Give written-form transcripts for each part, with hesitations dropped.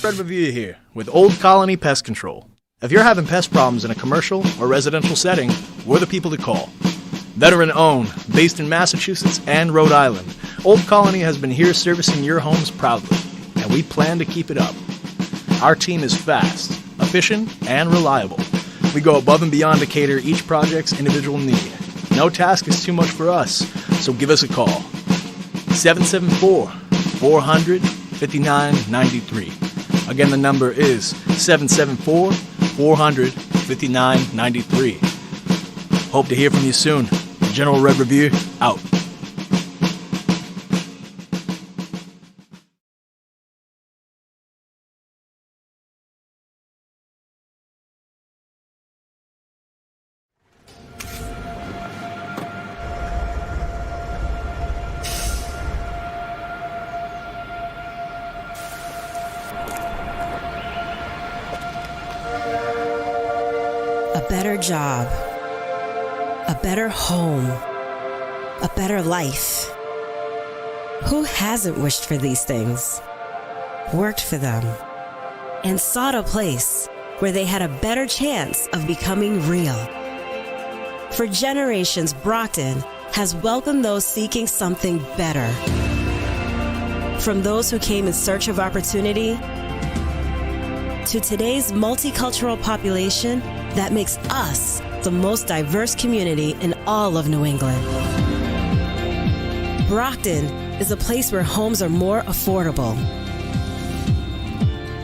Red Review here with Old Colony Pest Control. If you're having pest problems in a commercial or residential setting, we're the people to call. Veteran-owned, based in Massachusetts and Rhode Island, Old Colony has been here servicing your homes proudly, and we plan to keep it up. Our team is fast, efficient, and reliable. We go above and beyond to cater each project's individual need. No task is too much for us, so give us a call. 774-400-5993. Again, the number is 774-400-5993. Hope to hear from you soon. General Red Review, out. A better job, a better home, a better life. Who hasn't wished for these things, worked for them, and sought a place where they had a better chance of becoming real? For generations, Brockton has welcomed those seeking something better. From those who came in search of opportunity to today's multicultural population that makes us the most diverse community in all of New England. Brockton is a place where homes are more affordable,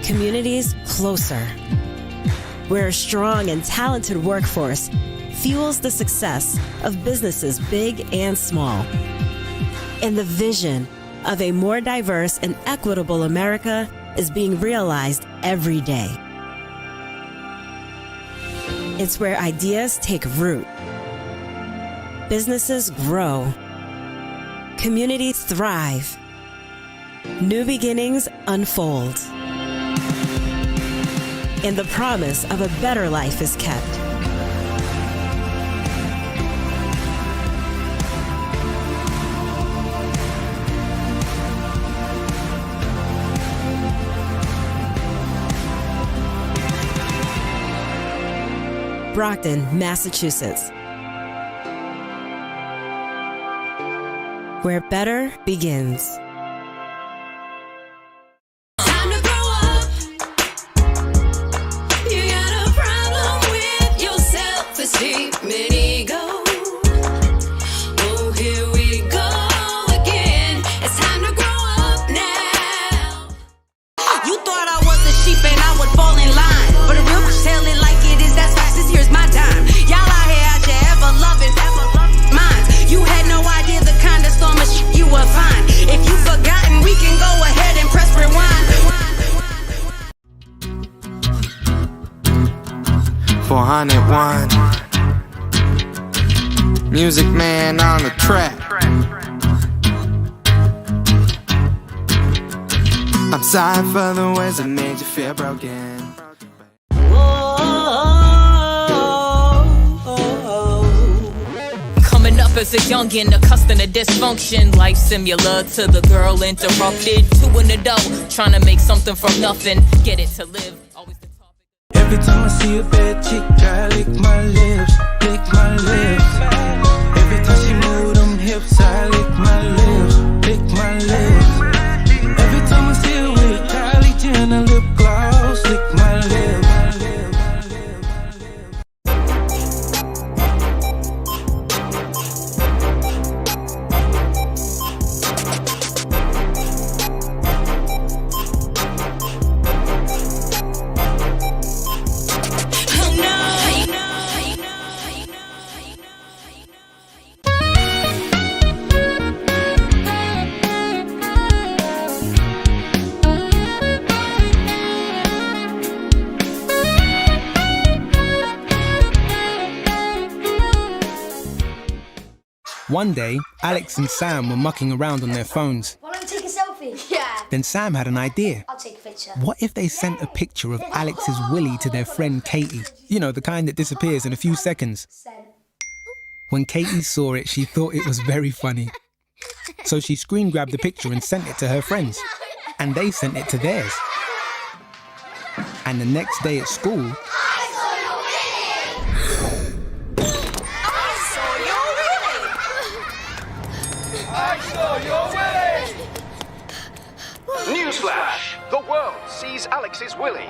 communities closer, where a strong and talented workforce fuels the success of businesses big and small, and the vision of a more diverse and equitable America is being realized every day. It's where ideas take root, businesses grow, communities thrive, new beginnings unfold, and the promise of a better life is kept. Brockton, Massachusetts, where better begins. Time to grow up. You got a problem with your self-esteem and ego. Oh, here we go again. It's time to grow up now. You thought I was a sheep and I would fall in line, but a real tell it like it is. That's fast. Here's my dime. Y'all out here out your ever-loving minds. You had no idea the kind of storm of shit you would find. If you forgotten, we can go ahead and press rewind. 401 Music Man on the track. I'm sorry for the ways that made you feel broken. Coming up as a youngin', accustomed to dysfunction, life similar to the girl interrupted. To an adult, trying to make something from nothing, get it to live. Always the topic. Every time I see a bad chick, I lick my lips, lick my lips. Every time she move them hips, I lick my lips, lick my lips. Every time I see her with Kylie Jenner lip gloss, lick my lips. One day, Alex and Sam were mucking around on their phones. Why don't we take a selfie? Yeah. Then Sam had an idea. I'll take a picture. What if they sent a picture of Alex's willy to their friend Katie? You know, the kind that disappears in a few seconds. Send. When Katie saw it, she thought it was very funny. So she screen grabbed the picture and sent it to her friends. And they sent it to theirs. And the next day at school, Newsflash! The world sees Alex's willy.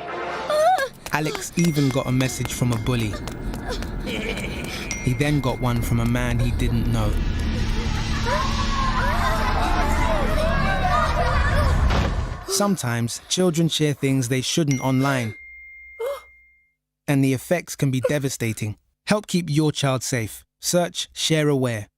Alex even got a message from a bully. He then got one from a man he didn't know. Sometimes children share things they shouldn't online, and the effects can be devastating. Help keep your child safe. Search Share Aware.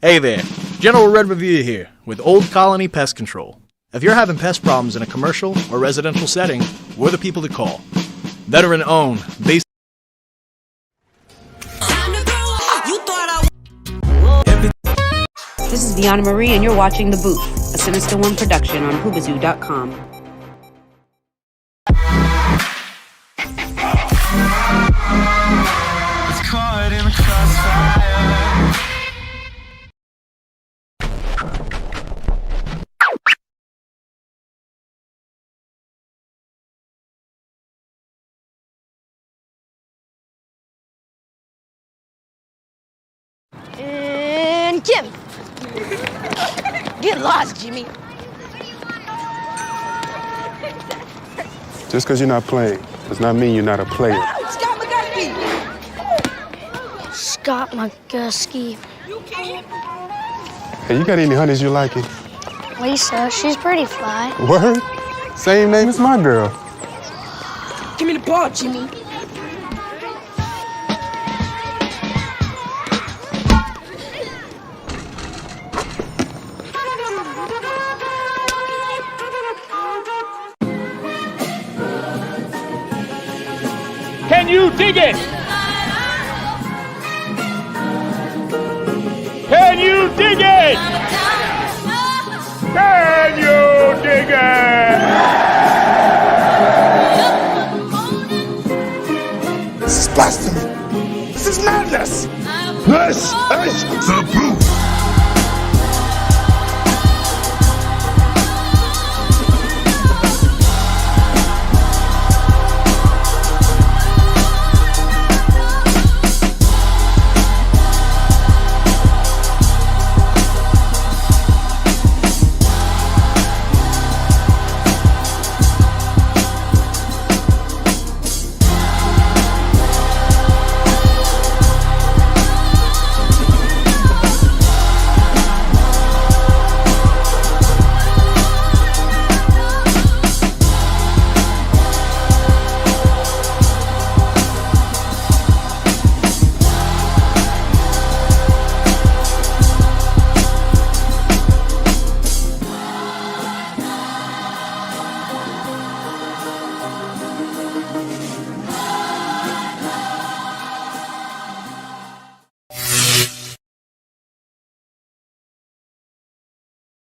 Hey there, General Red Review here with Old Colony Pest Control. If you're having pest problems in a commercial or residential setting, we're the people to call. Veteran owned, based. This is Ana Marie, and you're watching The Booth, a Sinister One production on Hoobazoo.com. It's caught in the crossfire. And Jim. Get lost, Jimmy. Just because you're not playing does not mean you're not a player. Scott McGusky. Hey, you got any honeys you liking? Lisa, she's pretty fly. Word? Same name as my girl. Give me the ball, Jimmy. Can you dig it? Can you dig it? Can you dig it? This is blasphemy. This is madness. This is the Booth.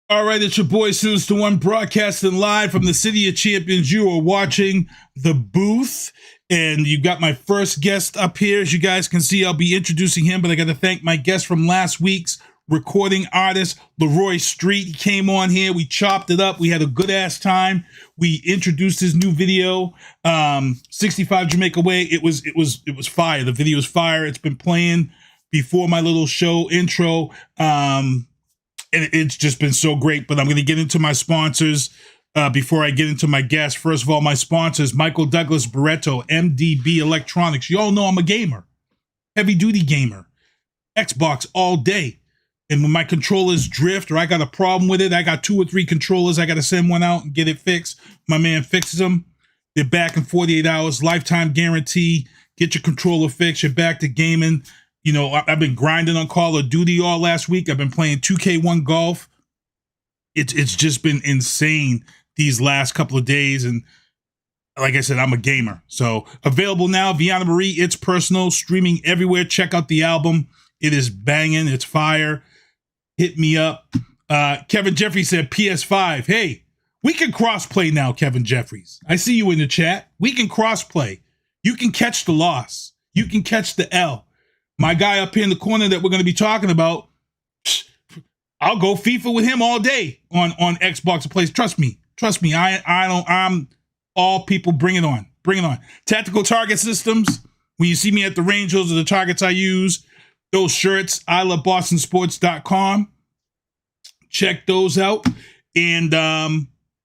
All right, it's your boy Sinister One broadcasting live from the City of Champions. You are watching The Booth, and you got my first guest up here. As you guys can see, I'll be introducing him, but I got to thank my guest from last week's recording artist, Laroy Streat. He came on here. We chopped it up. We had a good-ass time. We introduced his new video, 65 Jamaica Way. It was fire. The video is fire. It's been playing before my little show intro. And it's just been so great. But I'm going to get into my sponsors before I get into my guests. First of all, my sponsors, Michael Douglas Barreto, MDB Electronics. You all know I'm a gamer, heavy-duty gamer, Xbox all day. And when my controllers drift or I got a problem with it, I got 2 or 3 controllers. I got to send one out and get it fixed. My man fixes them. They're back in 48 hours, lifetime guarantee. Get your controller fixed. You're back to gaming. You know, I've been grinding on Call of Duty all last week. I've been playing 2K1 golf. It's just been insane these last couple of days. And like I said, I'm a gamer. So available now, Ana Marie, It's Personal, streaming everywhere. Check out the album. It is banging. It's fire. Hit me up. Kevin Jeffries said PS5. Hey, we can cross-play now, Kevin Jeffries. I see you in the chat. We can cross-play. You can catch the loss. You can catch the L. My guy up here in the corner that we're going to be talking about, I'll go FIFA with him all day on Xbox and plays. Trust me. I'm all people. Bring it on. Tactical target systems. When you see me at the range, those are the targets I use. Those shirts, ilovebostonsports.com. Check those out. And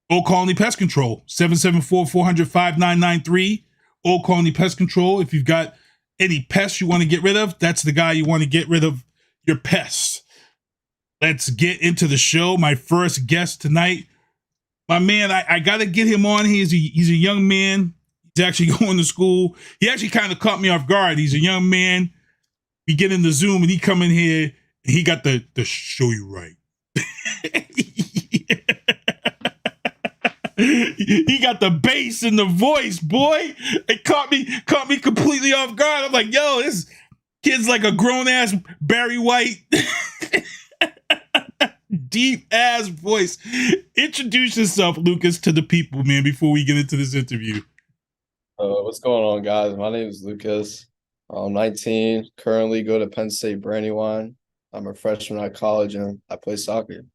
Old Colony Pest Control, 774-400-5993. Old Colony Pest Control. If you've got any pests you want to get rid of, that's the guy you want to get rid of your pests. Let's get into the show. My first guest tonight, my man, I got to get him on. He's a young man. He's actually going to school. He actually kind of caught me off guard. He's a young man. We get in the Zoom and he come in here and he got the show you right. He got the bass in the voice, boy. It caught me completely off guard. I'm like, yo, this kid's like a grown ass Barry White. Deep ass voice. Introduce yourself, Lucas, to the people, man, before we get into this interview. What's going on, guys? My name is Lucas. I'm 19, currently go to Penn State Brandywine. I'm a freshman at college and I play soccer.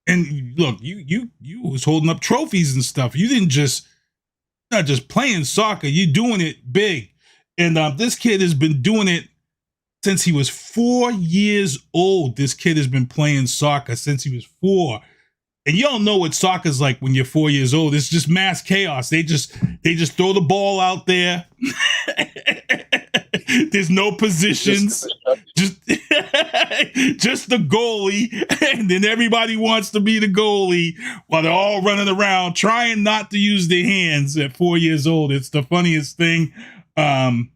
And look, you was holding up trophies and stuff. You didn't not just playing soccer, you're doing it big. And this kid has been doing it since he was 4 years old. This kid has been playing soccer since he was 4. And you don't know what soccer's like when you're 4 years old. It's just mass chaos. They just throw the ball out there. There's no positions. Just the goalie. And then everybody wants to be the goalie while they're all running around trying not to use their hands at 4 years old. It's the funniest thing. I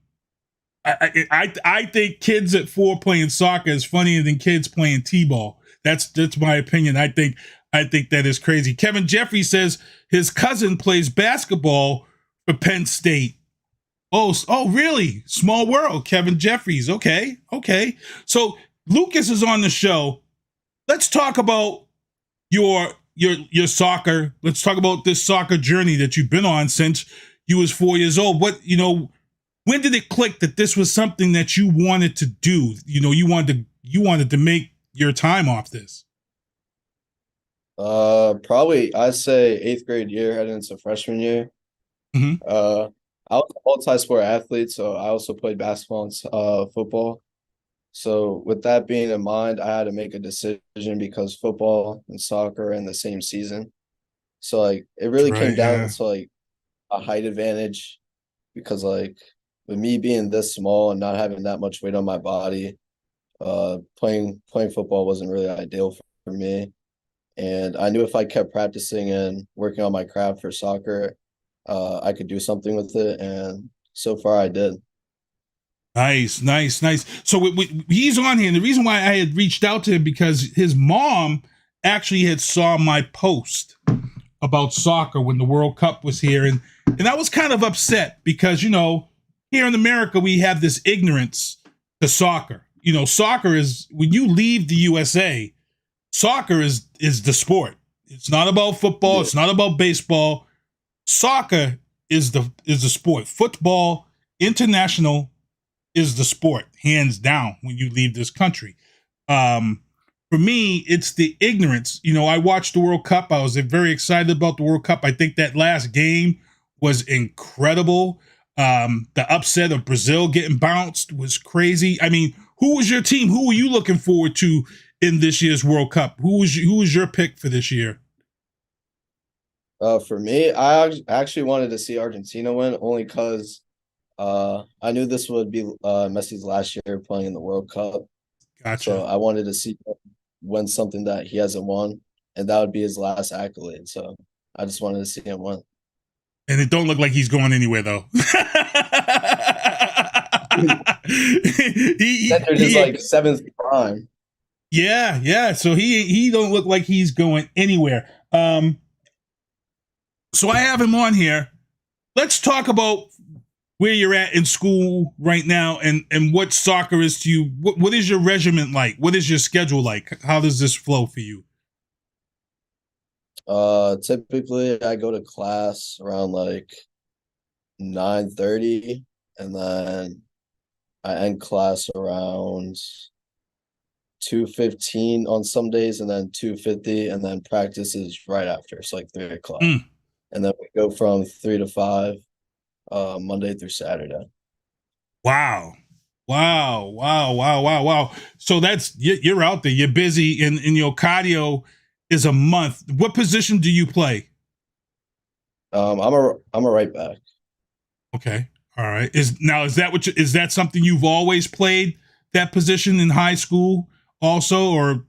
think kids at 4 playing soccer is funnier than kids playing t-ball. That's my opinion. I think that is crazy. Kevin Jeffries says his cousin plays basketball for Penn State. Oh, really? Small world, Kevin Jeffries. Okay. So Lucas is on the show. Let's talk about your soccer. Let's talk about this soccer journey that you've been on since you was 4 years old. When did it click that this was something that you wanted to do? You wanted to make your time off this. Probably I'd say 8th grade year, heading into freshman year. Mm-hmm. I was a multi-sport athlete, so I also played basketball and football. So with that being in mind, I had to make a decision because football and soccer are in the same season. So it really came down to a height advantage, because with me being this small and not having that much weight on my body, playing football wasn't really ideal for me. And I knew if I kept practicing and working on my craft for soccer, I could do something with it, and so far I did. Nice. So he's on here, and the reason why I had reached out to him because his mom actually had saw my post about soccer when the World Cup was here, and I was kind of upset because here in America we have this ignorance to soccer. Soccer is, when you leave the USA, soccer is the sport. It's not about football. Yeah. It's not about baseball. Soccer is the sport. Football, international, is the sport, hands down, when you leave this country. For me, it's the ignorance. I watched the World Cup. I was very excited about the World Cup. I think that last game was incredible. The upset of Brazil getting bounced was crazy. I mean, who was your team? Who were you looking forward to in this year's World Cup? Who was your pick for this year? For me, I actually wanted to see Argentina win, only because I knew this would be Messi's last year playing in the World Cup. Gotcha. So I wanted to see him win something that he hasn't won, and that would be his last accolade. So I just wanted to see him win. And it don't look like he's going anywhere, though. He's seventh prime. Yeah. So he don't look like he's going anywhere. So I have him on here. Let's talk about where you're at in school right now and what soccer is to you. What is your regimen like? What is your schedule like? How does this flow for you? Typically I go to class around like 9:30, and then I end class around 2:15 on some days, and then 2:50, and then practice is right after. It's like 3 o'clock. And then we go from 3 to 5, Monday through Saturday. Wow. So that's, you're out there, you're busy, and your cardio is a month. What position do you play? I'm a right back. Okay. All right. Is that something you've always played, that position in high school also, or?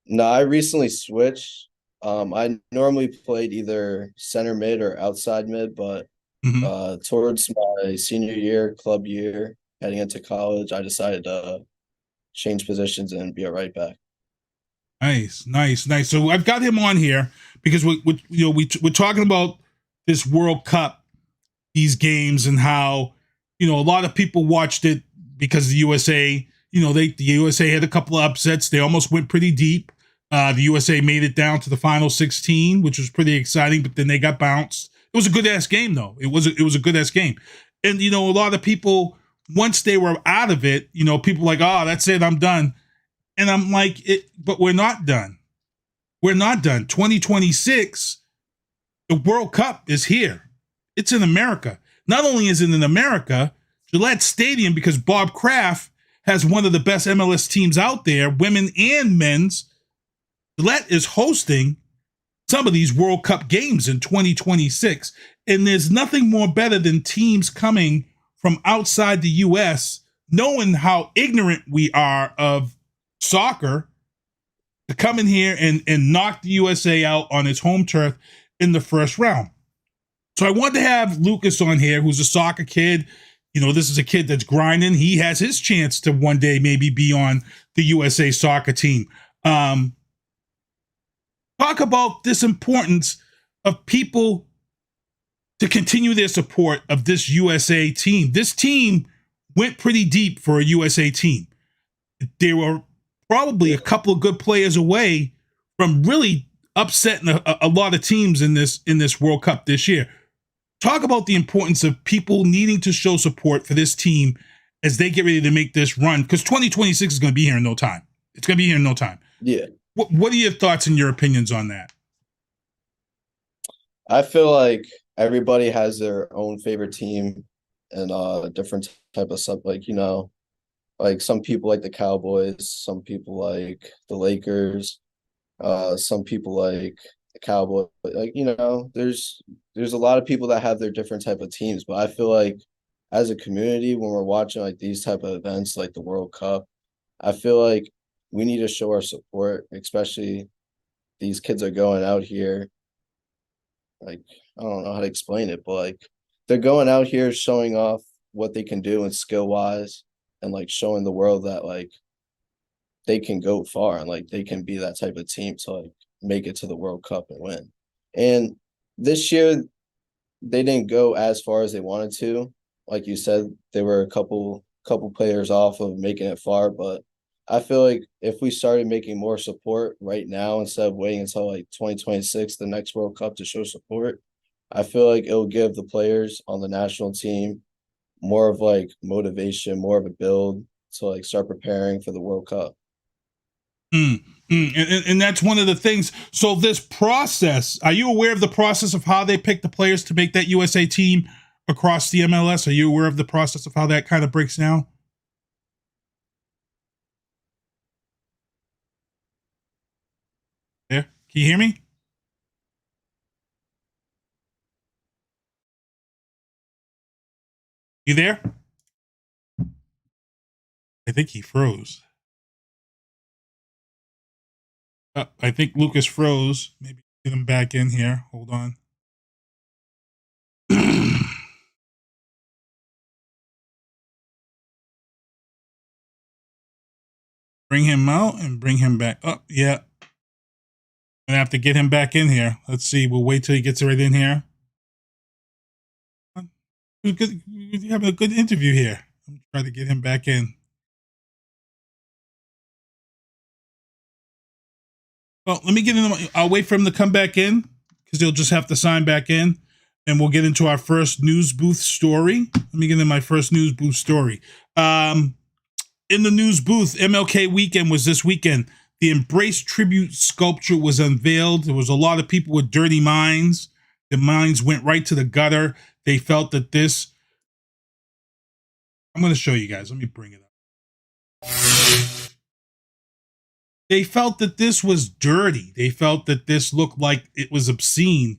No, I recently switched. I normally played either center mid or outside mid, but towards my senior year, club year, heading into college, I decided to change positions and be a right back. Nice. So I've got him on here because we're talking about this World Cup, these games, and how, a lot of people watched it because the USA, the USA had a couple of upsets. They almost went pretty deep. The USA made it down to the final 16, which was pretty exciting, but then they got bounced. It was a good ass game though. It was a good ass game. And, a lot of people, once they were out of it, people like, oh, that's it, I'm done. And I'm like, but we're not done. We're not done. 2026, the World Cup is here. It's in America. Not only is it in America, Gillette Stadium, because Bob Kraft has one of the best MLS teams out there, women and men's. Gillette is hosting some of these World Cup games in 2026. And there's nothing more better than teams coming from outside the U.S., knowing how ignorant we are of soccer, to come in here and knock the USA out on its home turf in the first round. So I wanted to have Lukas on here, who's a soccer kid. This is a kid that's grinding. He has his chance to one day maybe be on the USA soccer team. Talk about this importance of people to continue their support of this USA team. This team went pretty deep for a USA team. They were probably a couple of good players away from really upsetting a lot of teams in this World Cup this year. Talk about the importance of people needing to show support for this team as they get ready to make this run, because 2026 is going to be here in no time. It's going to be here in no time. Yeah. What are your thoughts and your opinions on that? I feel like everybody has their own favorite team and different type of stuff. Like some people like the Cowboys, some people like the Lakers, some people like the Cowboys. There's a lot of people that have their different type of teams. But I feel like as a community, when we're watching like these type of events like the World Cup, I feel like we need to show our support, especially these kids are going out here. Like, I don't know how to explain it, but like they're going out here showing off what they can do and skill wise, and like showing the world that like they can go far and like they can be that type of team to like make it to the World Cup and win. And this year they didn't go as far as they wanted to. Like you said, they were a couple players off of making it far, but I feel like if we started making more support right now instead of waiting until like 2026, the next World Cup, to show support, I feel like it'll give the players on the national team more of like motivation, more of a build to like start preparing for the World Cup. And that's one of the things. So this process, are you aware of the process of how they pick the players to make that USA team across the MLS? Are you aware of the process of how that kind of breaks down? There, can you hear me? You there? I think he froze. I think Lukas froze. Maybe get him back in here. Hold on. Bring him out and bring him back up. Yeah. gonna have to get him back in here. Let's see. We'll wait till he gets right in here. We're having a good interview here. I'm trying to get him back in. Well, let me get in. I'll wait for him to come back in because he'll just have to sign back in, and we'll get into our first news booth story. Let me get in my first news booth story. In the news booth, MLK Weekend was this weekend. The Embrace tribute sculpture was unveiled. There was a lot of people with dirty minds. Their minds went right to the gutter. They felt that this... I'm going to show you guys. Let me bring it up. They felt that this was dirty. They felt that this looked like it was obscene.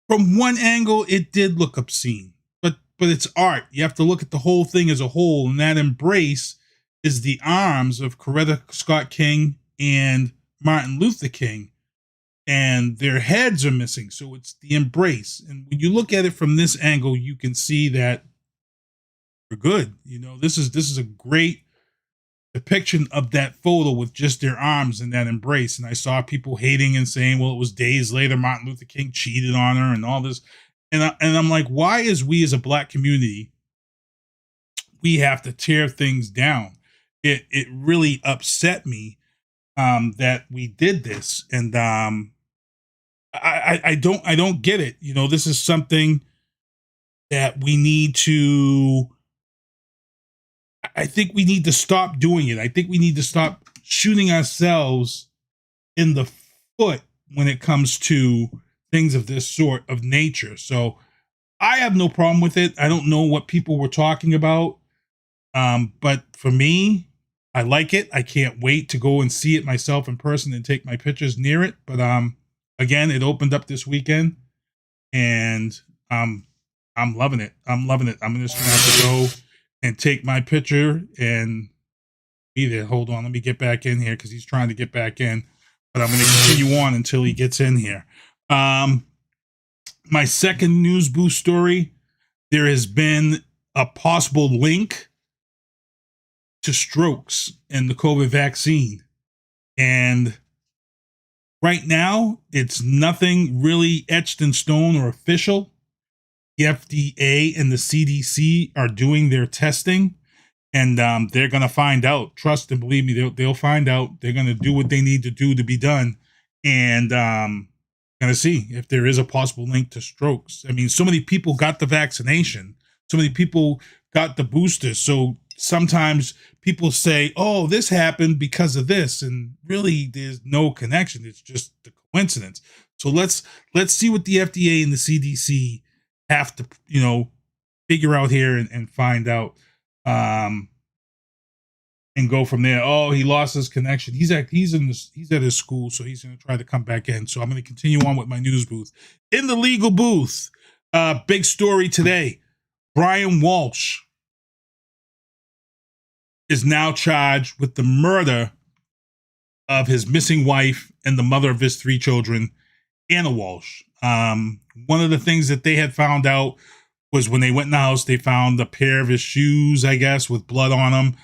From one angle, it did look obscene. But it's art. You have to look at the whole thing as a whole. And that embrace is the arms of Coretta Scott King and Martin Luther King. And their heads are missing. So it's the embrace. And when you look at it from this angle, you can see that we're good. You know, this is a great depiction of that photo with just their arms in that embrace. And I saw people hating and saying, well, it was days later Martin Luther King cheated on her and all this. And I'm like, why is we as a black community, we have to tear things down? It really upset me that we did this. And I don't get it. You know, this is something that we need to, I think we need to stop doing it. I think we need to stop shooting ourselves in the foot when it comes to things of this sort of nature. So I have no problem with it. I don't know what people were talking about. But for me, I like it. I can't wait to go and see it myself in person and take my pictures near it. But again, it opened up this weekend and I'm loving it. I'm loving it. I'm just gonna have to go and take my picture and be there. Hold on, let me get back in here because he's trying to get back in. But I'm going to continue on until he gets in here. My second news booth story, there has been a possible link to strokes and the COVID vaccine. And right now, it's nothing really etched in stone or official. The FDA and the CDC are doing their testing, and they're going to find out. Trust and believe me, they'll find out. They're going to do what they need to do to be done, and going to see if there is a possible link to strokes. I mean, so many people got the vaccination. So many people got the booster. So sometimes people say, oh, this happened because of this, and really there's no connection. It's just a coincidence. So let's see what the FDA and the CDC have to, you know, figure out here and find out, and go from there. Oh, he lost his connection. He's at his school, so he's going to try to come back in. So I'm going to continue on with my news booth. In the legal booth, big story today. Brian Walshe is now charged with the murder of his missing wife and the mother of his 3 children, Ana Walshe. One of the things that they had found out was when they went in the house, they found a pair of his shoes, I guess, with blood on them.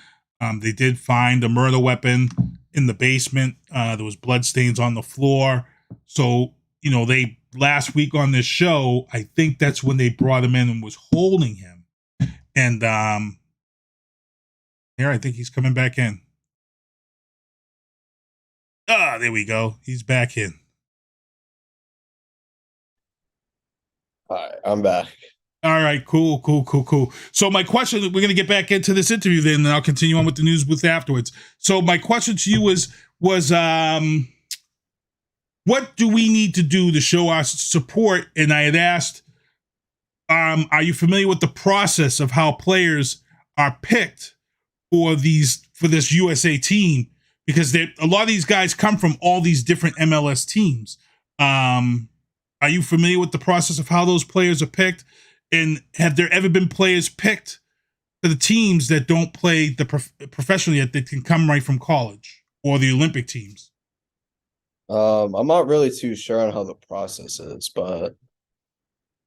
They did find a murder weapon in the basement. There was blood stains on the floor. So, you know, they last week on this show, I think that's when they brought him in and was holding him. And here, I think he's coming back in. There we go. He's back in. All right, I'm back. All right, cool. So my question, we're going to get back into this interview then, and I'll continue on with the news booth afterwards. So my question to you was what do we need to do to show our support? And I had asked, are you familiar with the process of how players are picked for this USA team? Because a lot of these guys come from all these different MLS teams. Are you familiar with the process of how those players are picked? And have there ever been players picked for the teams that don't play the professionally yet that can come right from college or the Olympic teams? I'm not really too sure on how the process is, but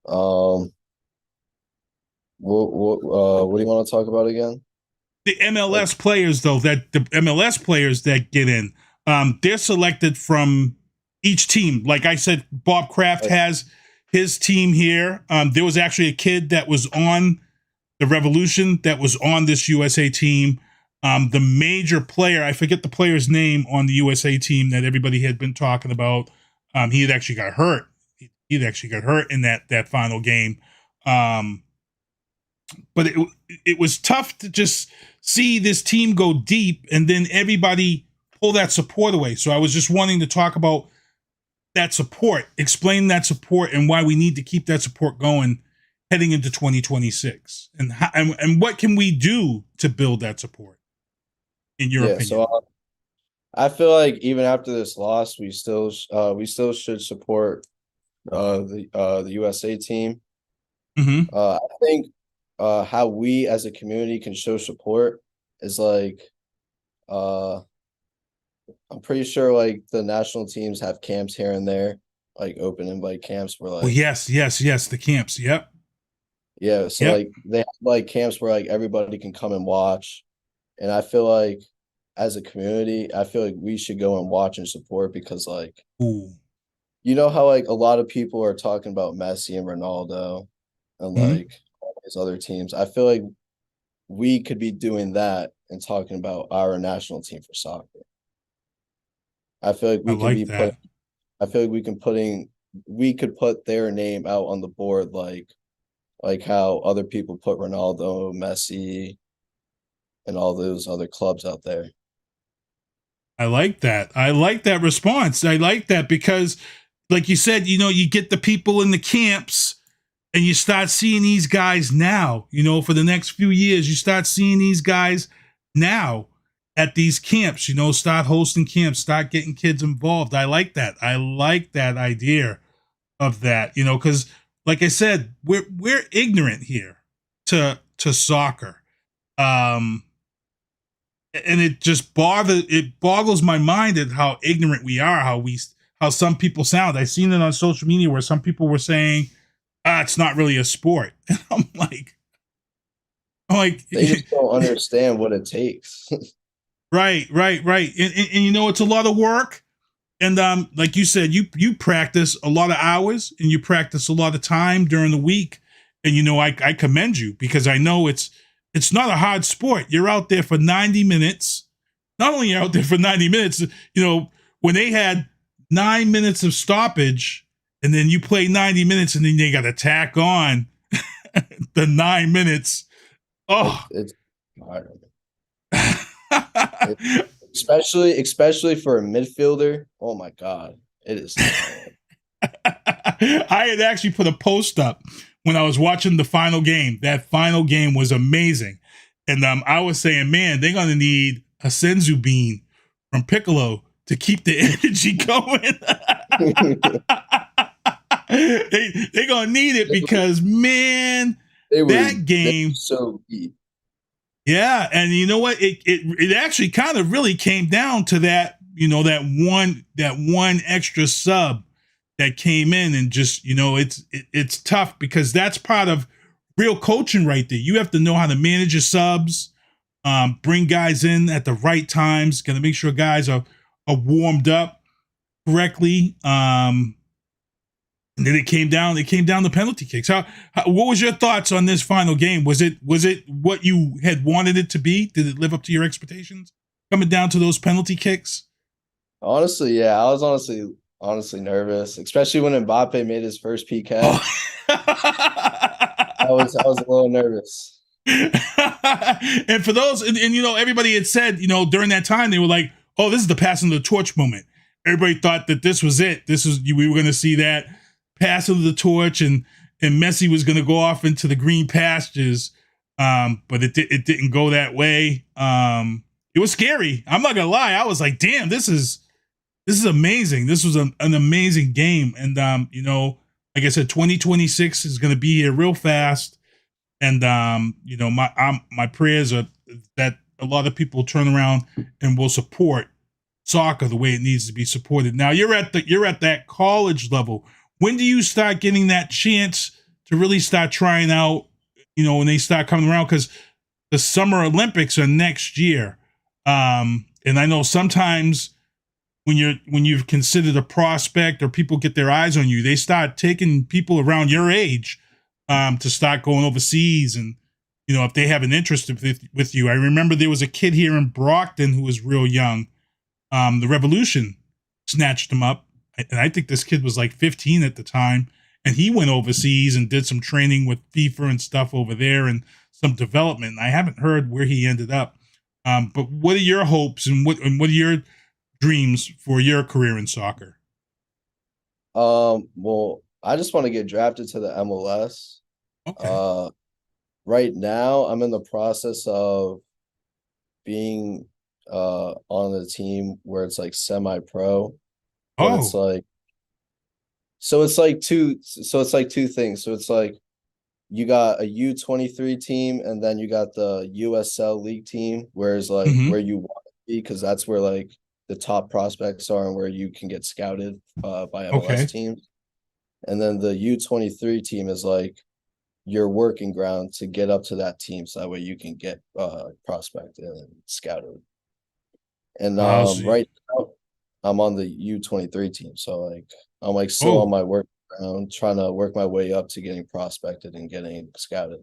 what do you want to talk about again? The MLS players, though, the MLS players that get in, they're selected from each team. Like I said, Bob Kraft has his team here. There was actually a kid that was on the Revolution that was on this USA team. The major player, I forget the player's name on the USA team that everybody had been talking about. He had actually got hurt. He had actually got hurt in that final game. But it was tough to just see this team go deep and then everybody pull that support away. So I was just wanting to talk about that support, explain that support and why we need to keep that support going heading into 2026. And what can we do to build that support, in your opinion? So I feel like even after this loss, we still should support the USA team. Mm-hmm. I think how we as a community can show support is like I'm pretty sure like the national teams have camps here and there, like open invite camps where like yes, the camps. Yep. Yeah, so like they have like camps where like everybody can come and watch. And I feel like as a community, I feel like we should go and watch and support because like you know how like a lot of people are talking about Messi and Ronaldo and like all these other teams. I feel like we could be doing that and talking about our national team for soccer. I feel like we could put their name out on the board like how other people put Ronaldo, Messi, and all those other clubs out there. I like that. I like that response. I like that because, like you said, you know, you get the people in the camps and you start seeing these guys now, you know, for the next few years, you start seeing these guys now at these camps, you know, start hosting camps, start getting kids involved. I like that. I like that idea of that, you know, because like I said, we're ignorant here to soccer. And it just boggles my mind at how ignorant we are, how some people sound. I've seen it on social media where some people were saying, it's not really a sport. And I'm like they just don't understand what it takes. Right. And you know, it's a lot of work. And like you said, you practice a lot of hours and you practice a lot of time during the week. And, you know, I commend you because I know it's not a hard sport. You're out there for 90 minutes. Not only you're out there for 90 minutes, you know, when they had 9 minutes of stoppage and then you play 90 minutes and then they got to tack on the 9 minutes. Oh, it's hard. Especially for a midfielder. Oh my God, it is. I had actually put a post up when I was watching the final game. That final game was amazing. And I was saying, man, they're going to need a senzu bean from Piccolo to keep the energy going. They're going to need it because, man, that game so deep. Yeah, and you know what? It actually kind of really came down to that, you know, that one extra sub that came in and just, you know, it's tough because that's part of real coaching right there. You have to know how to manage your subs, bring guys in at the right times, got to make sure guys are warmed up correctly. And then it came down to penalty kicks. How what was your thoughts on this final game? Was it what you had wanted it to be? Did it live up to your expectations? Coming down to those penalty kicks? Honestly, yeah. I was honestly nervous, especially when Mbappe made his first PK. I was a little nervous. And for those, and you know, everybody had said, you know, during that time, they were like, oh, this is the passing the torch moment. Everybody thought that this was it. We were going to see that pass of the torch and Messi was going to go off into the green pastures. But it didn't go that way. It was scary. I'm not gonna lie. I was like, damn, this is amazing. This was an amazing game. And, you know, like I said, 2026 is going to be here real fast. And, you know, my prayers are that a lot of people turn around and will support soccer the way it needs to be supported. Now you're at that college level. When do you start getting that chance to really start trying out, you know, when they start coming around? Because the Summer Olympics are next year. And I know sometimes when you've considered a prospect or people get their eyes on you, they start taking people around your age to start going overseas, and if they have an interest with you. I remember there was a kid here in Brockton who was real young. The Revolution snatched him up, and I think this kid was like 15 at the time, and he went overseas and did some training with FIFA and stuff over there and some development. I haven't heard where he ended up. But what are your hopes and what are your dreams for your career in soccer? Well, I just want to get drafted to the MLS. Okay. Right now, I'm in the process of being on the team where it's like semi-pro. But it's like, so it's like two things. So it's like you got a U23 team, and then you got the USL League team, whereas like where you want to be, because that's where like the top prospects are and where you can get scouted by MLS teams. And then the U23 team is like your working ground to get up to that team, so that way you can get prospected and scouted. And right now, I'm on the U23 team, so like I'm like still on my work ground, trying to work my way up to getting prospected and getting scouted.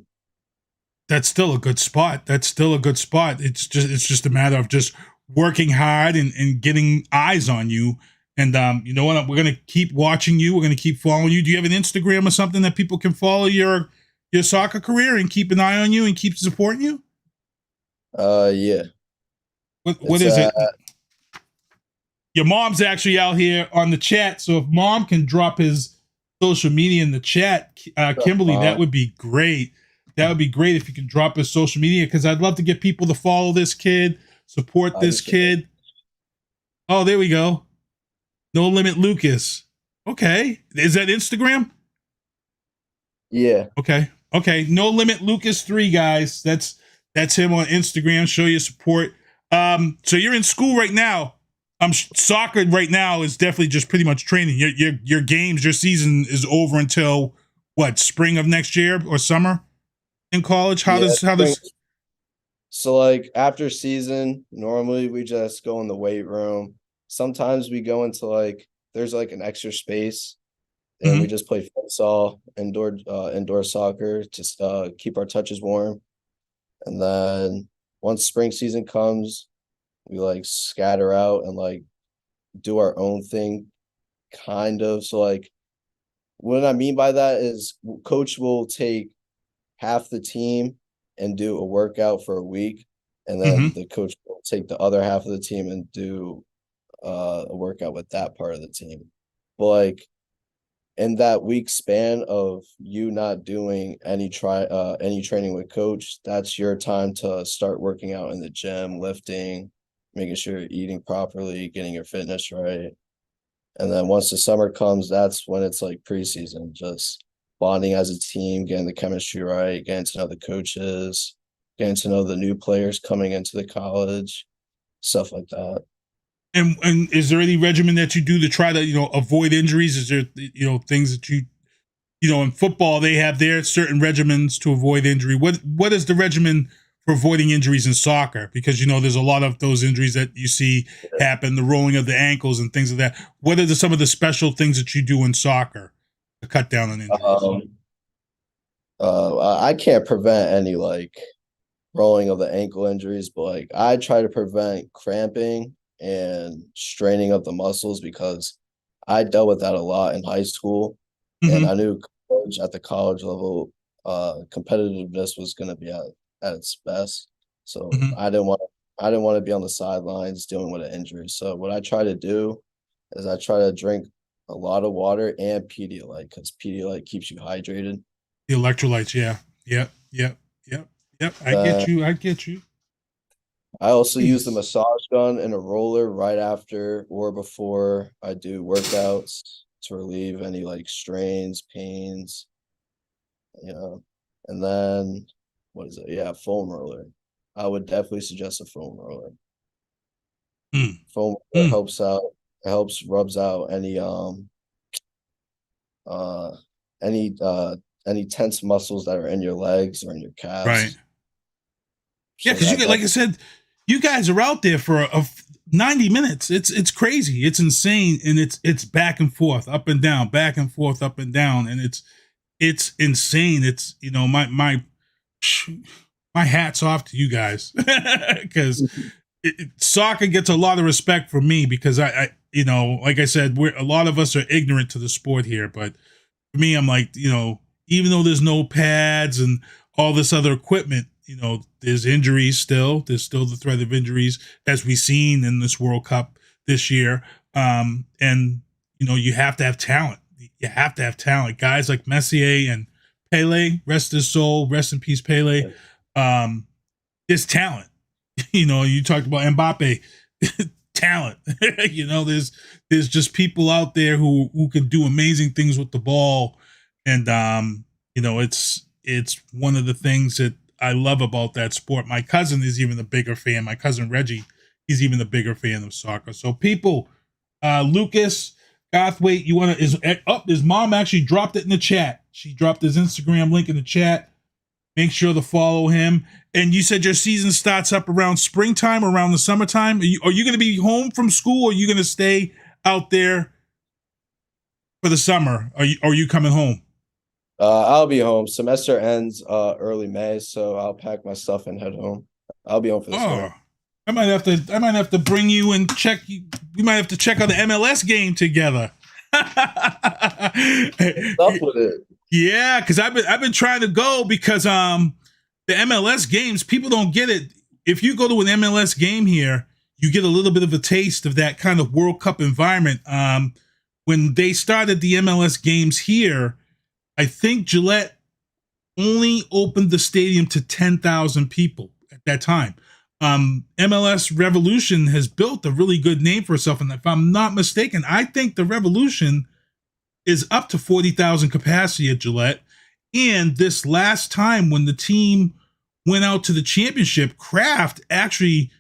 That's still a good spot. It's just a matter of just working hard and getting eyes on you. And you know what? We're gonna keep watching you. We're gonna keep following you. Do you have an Instagram or something that people can follow your soccer career and keep an eye on you and keep supporting you? Yeah. What is it? Your mom's actually out here on the chat, so if Mom can drop his social media in the chat, Kimberly, that would be great. That would be great if you can drop his social media, because I'd love to get people to follow this kid, support this kid. Oh, there we go. No Limit Lucas. Okay. Is that Instagram? Yeah. Okay. No Limit Lucas 3, guys. That's him on Instagram. Show your support. So you're in school right now. Soccer right now is definitely just pretty much training. Your games, your season is over until what, spring of next year or summer in college? How does So like after season, normally we just go in the weight room. Sometimes we go into like, there's like an extra space, and we just play futsal, indoor soccer to keep our touches warm. And then once spring season comes, we like scatter out and like do our own thing, kind of. So like what I mean by that is coach will take half the team and do a workout for a week, and then the coach will take the other half of the team and do a workout with that part of the team. But like in that week span of you not doing any training with coach, that's your time to start working out in the gym, lifting, making sure you're eating properly, getting your fitness right. And then once the summer comes, that's when it's like preseason, just bonding as a team, getting the chemistry right, getting to know the coaches, getting to know the new players coming into the college, stuff like that. And is there any regimen that you do to try to, avoid injuries? Is there, things that in football, they have their certain regimens to avoid injury. What is the regimen for avoiding injuries in soccer? Because, there's a lot of those injuries that you see happen, the rolling of the ankles and things like that. What are some of the special things that you do in soccer to cut down on injuries? I can't prevent any like rolling of the ankle injuries, but like I try to prevent cramping and straining of the muscles, because I dealt with that a lot in high school, and I knew at the college level, competitiveness was going to be at its best. So I didn't want to be on the sidelines dealing with an injury. So what I try to do is I try to drink a lot of water and Pedialyte, because Pedialyte keeps you hydrated. The electrolytes, yeah. Yep. I get you. I also use the massage gun and a roller right after or before I do workouts to relieve any like strains, pains, and then what is it? Yeah, foam roller. I would definitely suggest a foam roller. Foam roller helps out. It rubs out any tense muscles that are in your legs or in your calves. Right. Yeah, because like I said, you guys are out there for 90 minutes. It's crazy. It's insane. And it's back and forth, up and down, back and forth, up and down. And it's insane. It's, you know, my hat's off to you guys because soccer gets a lot of respect from me because I you know, like I said, a lot of us are ignorant to the sport here. But for me, I'm like, you know, even though there's no pads and all this other equipment, you know, there's injuries still. There's still the threat of injuries, as we've seen in this World Cup this year. And, you know, you have to have talent. You have to have talent. Guys like Messier and Pele, rest his soul, rest in peace, Pele. There's talent. You know, you talked about Mbappe. Talent. You know, there's just people out there who can do amazing things with the ball. And, you know, it's one of the things that I love about that sport. My cousin is even a bigger fan. My cousin Reggie, he's even a bigger fan of soccer. So people, Lukas Garthwait, you want to, his mom actually dropped it in the chat. She dropped his Instagram link in the chat. Make sure to follow him. And you said your season starts up around springtime, around the summertime. Are you going to be home from school, or are you going to stay out there for the summer? Are you coming home? I'll be home. Semester ends early May, so I'll pack my stuff and head home. I'll be home for the summer. I might have to bring you and check. We might have to check out the MLS game together. Up with it. Yeah, because I've been trying to go because the MLS games, people don't get it. If you go to an MLS game here, you get a little bit of a taste of that kind of World Cup environment. When they started the MLS games here, I think Gillette only opened the stadium to 10,000 people at that time. MLS Revolution has built a really good name for itself. And if I'm not mistaken, I think the Revolution is up to 40,000 capacity at Gillette. And this last time when the team went out to the championship, Kraft actually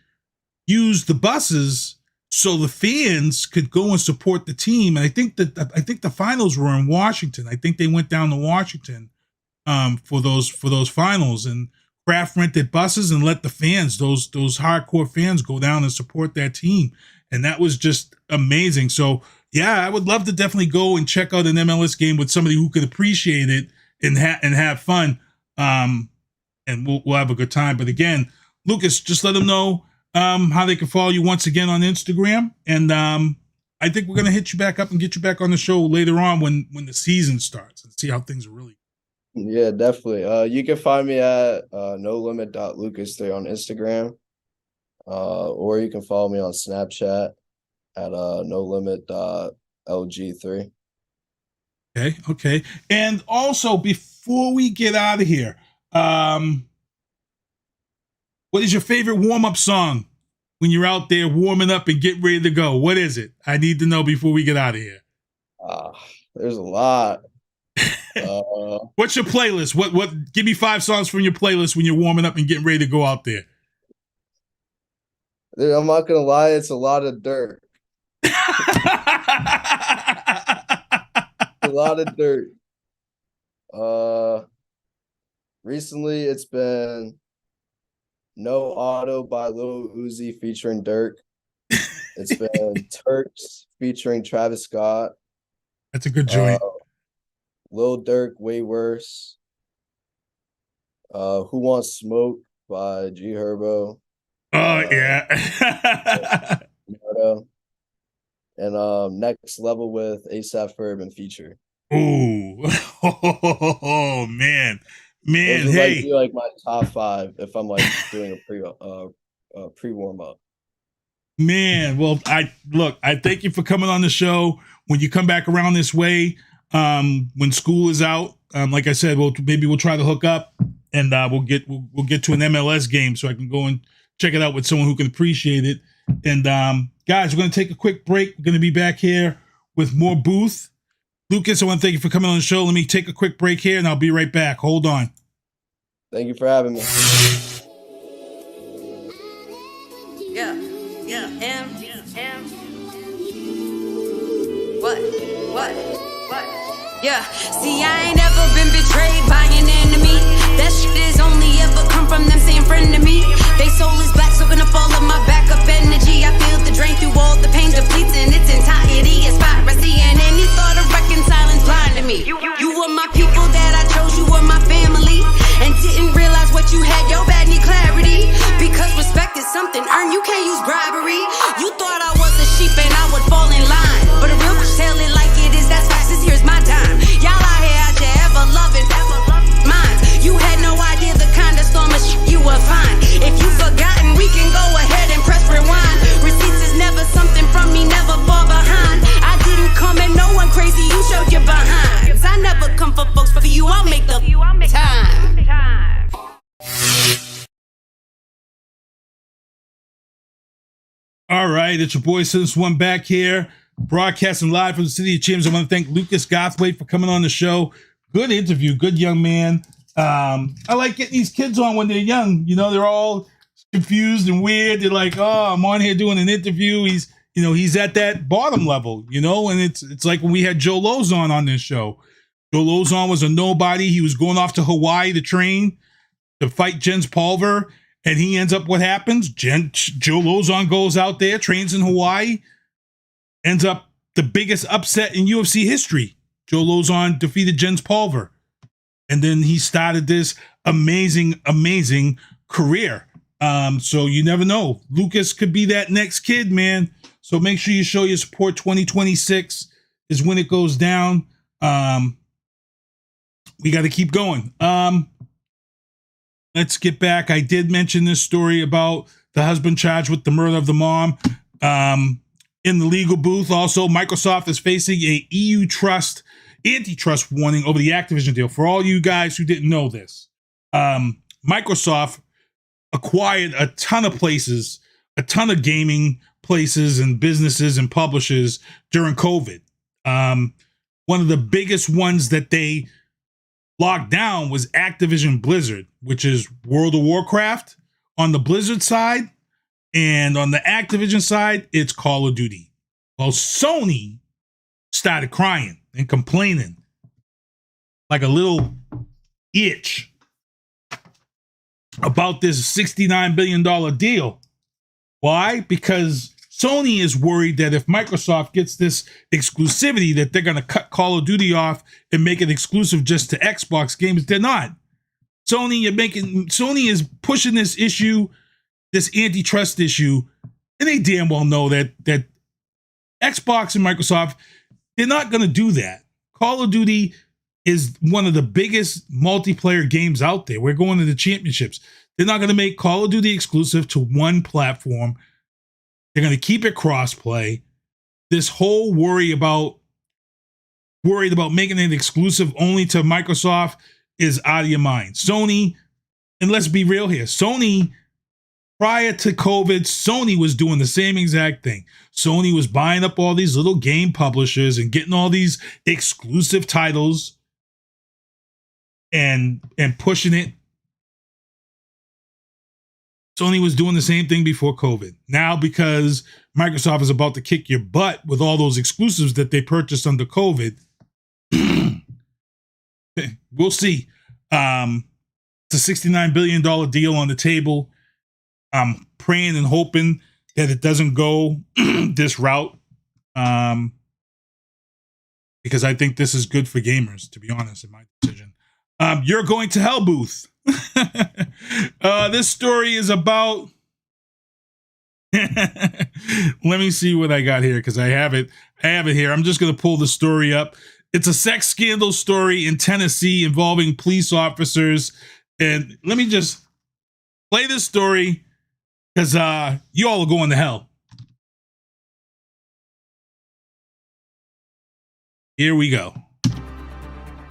used the buses so the fans could go and support the team. And I think the finals were in Washington. I think they went down to Washington for those finals, and Kraft rented buses and let the fans, those hardcore fans, go down and support that team. And that was just amazing. So yeah, I would love to definitely go and check out an MLS game with somebody who could appreciate it and have fun. And we'll have a good time. But again, Lukas, just let them know how they can follow you once again on Instagram. And I think we're going to hit you back up and get you back on the show later on when the season starts and see how things are really. Yeah, definitely. You can find me at nolimit.lucas3 on Instagram. Or you can follow me on Snapchat at nolimit.lg3. Okay. And also, before we get out of here, what is your favorite warm-up song when you're out there warming up and getting ready to go? What is it? I need to know before we get out of here. There's a lot. What's your playlist? What? Give me 5 songs from your playlist when you're warming up and getting ready to go out there. Dude, I'm not gonna lie, it's a lot of dirt. A lot of dirt. Recently it's been No Auto by Lil Uzi featuring Dirk. It's been Turks featuring Travis Scott. That's a good joint. Lil Durk, Way Worse. Who Wants Smoke by G Herbo. Oh yeah. And Next Level with ASAP Ferb and Feature. Ooh. Oh man. Those Hey. like my top 5 if I'm like doing a pre warm up. Man, well, I thank you for coming on the show. When you come back around this way, when school is out, like I said, maybe we'll try to hook up and we'll get to an MLS game so I can go and check it out with someone who can appreciate it. And guys, we're going to take a quick break. We're going to be back here with more Booth. Lukas, I want to thank you for coming on the show. Let me take a quick break here and I'll be right back. Hold on. Thank you for having me. Yeah. What? Yeah. See, I ain't never been betrayed by an enemy. That shit is only ever come from them saying friend to me. They soul is black, soaking up all of my backup energy. I feel the drain through all the pain depletes in its entirety. It's piracy and any thought of reconciling blind to me. You were my people that I chose, you were my family. And didn't realize what you had, your bad need clarity. Because respect is something earned, you can't use bribery. You thought I was a sheep and I would fall in line. But a real bitch tell it like it is, that's fast as here's my dime. Y'all out here out your ever loving minds. You had no idea the kind of storm of shit you would find. If you forgotten, we can go ahead and press rewind. Receipts is never something from me, never fall behind. I didn't come at no one crazy, you showed your behind. I never come for folks, but for you I'll make the time. All right, it's your boy Since One back here, broadcasting live from the City of Champions. I want to thank Lukas Garthwait for coming on the show. Good interview, good young man. I like getting these kids on when they're young. You know, they're all confused and weird. They're like, "Oh, I'm on here doing an interview." He's at that bottom level, and it's like when we had Joe Lozon on this show. Joe Lozon was a nobody. He was going off to Hawaii to train to fight Jens Pulver. And he ends up, what happens? Joe Lozon goes out there, trains in Hawaii, ends up the biggest upset in UFC history. Joe Lozon defeated Jens Pulver. And then he started this amazing, amazing career. So you never know. Lukas could be that next kid, man. So make sure you show your support. 2026 is when it goes down. We got to keep going. Let's get back. I did mention this story about the husband charged with the murder of the mom. In the legal booth, also, Microsoft is facing a EU antitrust warning over the Activision deal. For all you guys who didn't know this, Microsoft acquired a ton of places, a ton of gaming places and businesses and publishers during COVID. One of the biggest ones that they locked down was Activision Blizzard, which is World of Warcraft on the Blizzard side, and on the Activision side, it's Call of Duty. Well, Sony started crying and complaining like a little itch about this $69 billion deal. Why? Because Sony is worried that if Microsoft gets this exclusivity, that they're going to cut Call of Duty off and make it exclusive just to Xbox games. They're not. Sony is pushing this issue, this antitrust issue, and they damn well know that Xbox and Microsoft, they're not going to do that. Call of Duty is one of the biggest multiplayer games out there. We're going to the championships. They're not going to make Call of Duty exclusive to one platform. They're going to keep it crossplay. This whole worried about making it exclusive only to Microsoft is out of your mind. Sony, and let's be real here, Sony, prior to COVID, Sony was doing the same exact thing. Sony was buying up all these little game publishers and getting all these exclusive titles and pushing it. Sony was doing the same thing before COVID. Now, because Microsoft is about to kick your butt with all those exclusives that they purchased under COVID, we'll see. It's a $69 billion deal on the table. I'm praying and hoping that it doesn't go this route, because I think this is good for gamers, to be honest, in my decision. You're Going to Hell booth. This story is about let me see what I got here, because I have it here. I'm just going to pull the story up. It's a sex scandal story in Tennessee involving police officers. And let me just play this story, because you all are going to hell. Here we go.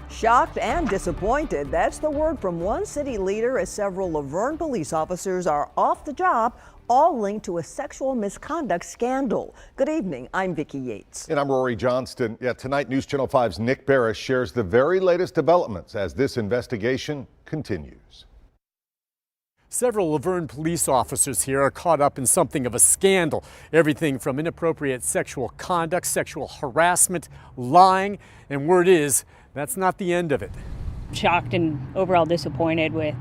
Shocked and disappointed. That's the word from one city leader as several Laverne police officers are off the job, all linked to a sexual misconduct scandal. Good evening. I'm Vicki Yates. And I'm Rory Johnston. Yeah, tonight News Channel 5's Nick Barris shares the very latest developments as this investigation continues. Several Laverne police officers here are caught up in something of a scandal. Everything from inappropriate sexual conduct, sexual harassment, lying, and word is, that's not the end of it. shocked and overall disappointed with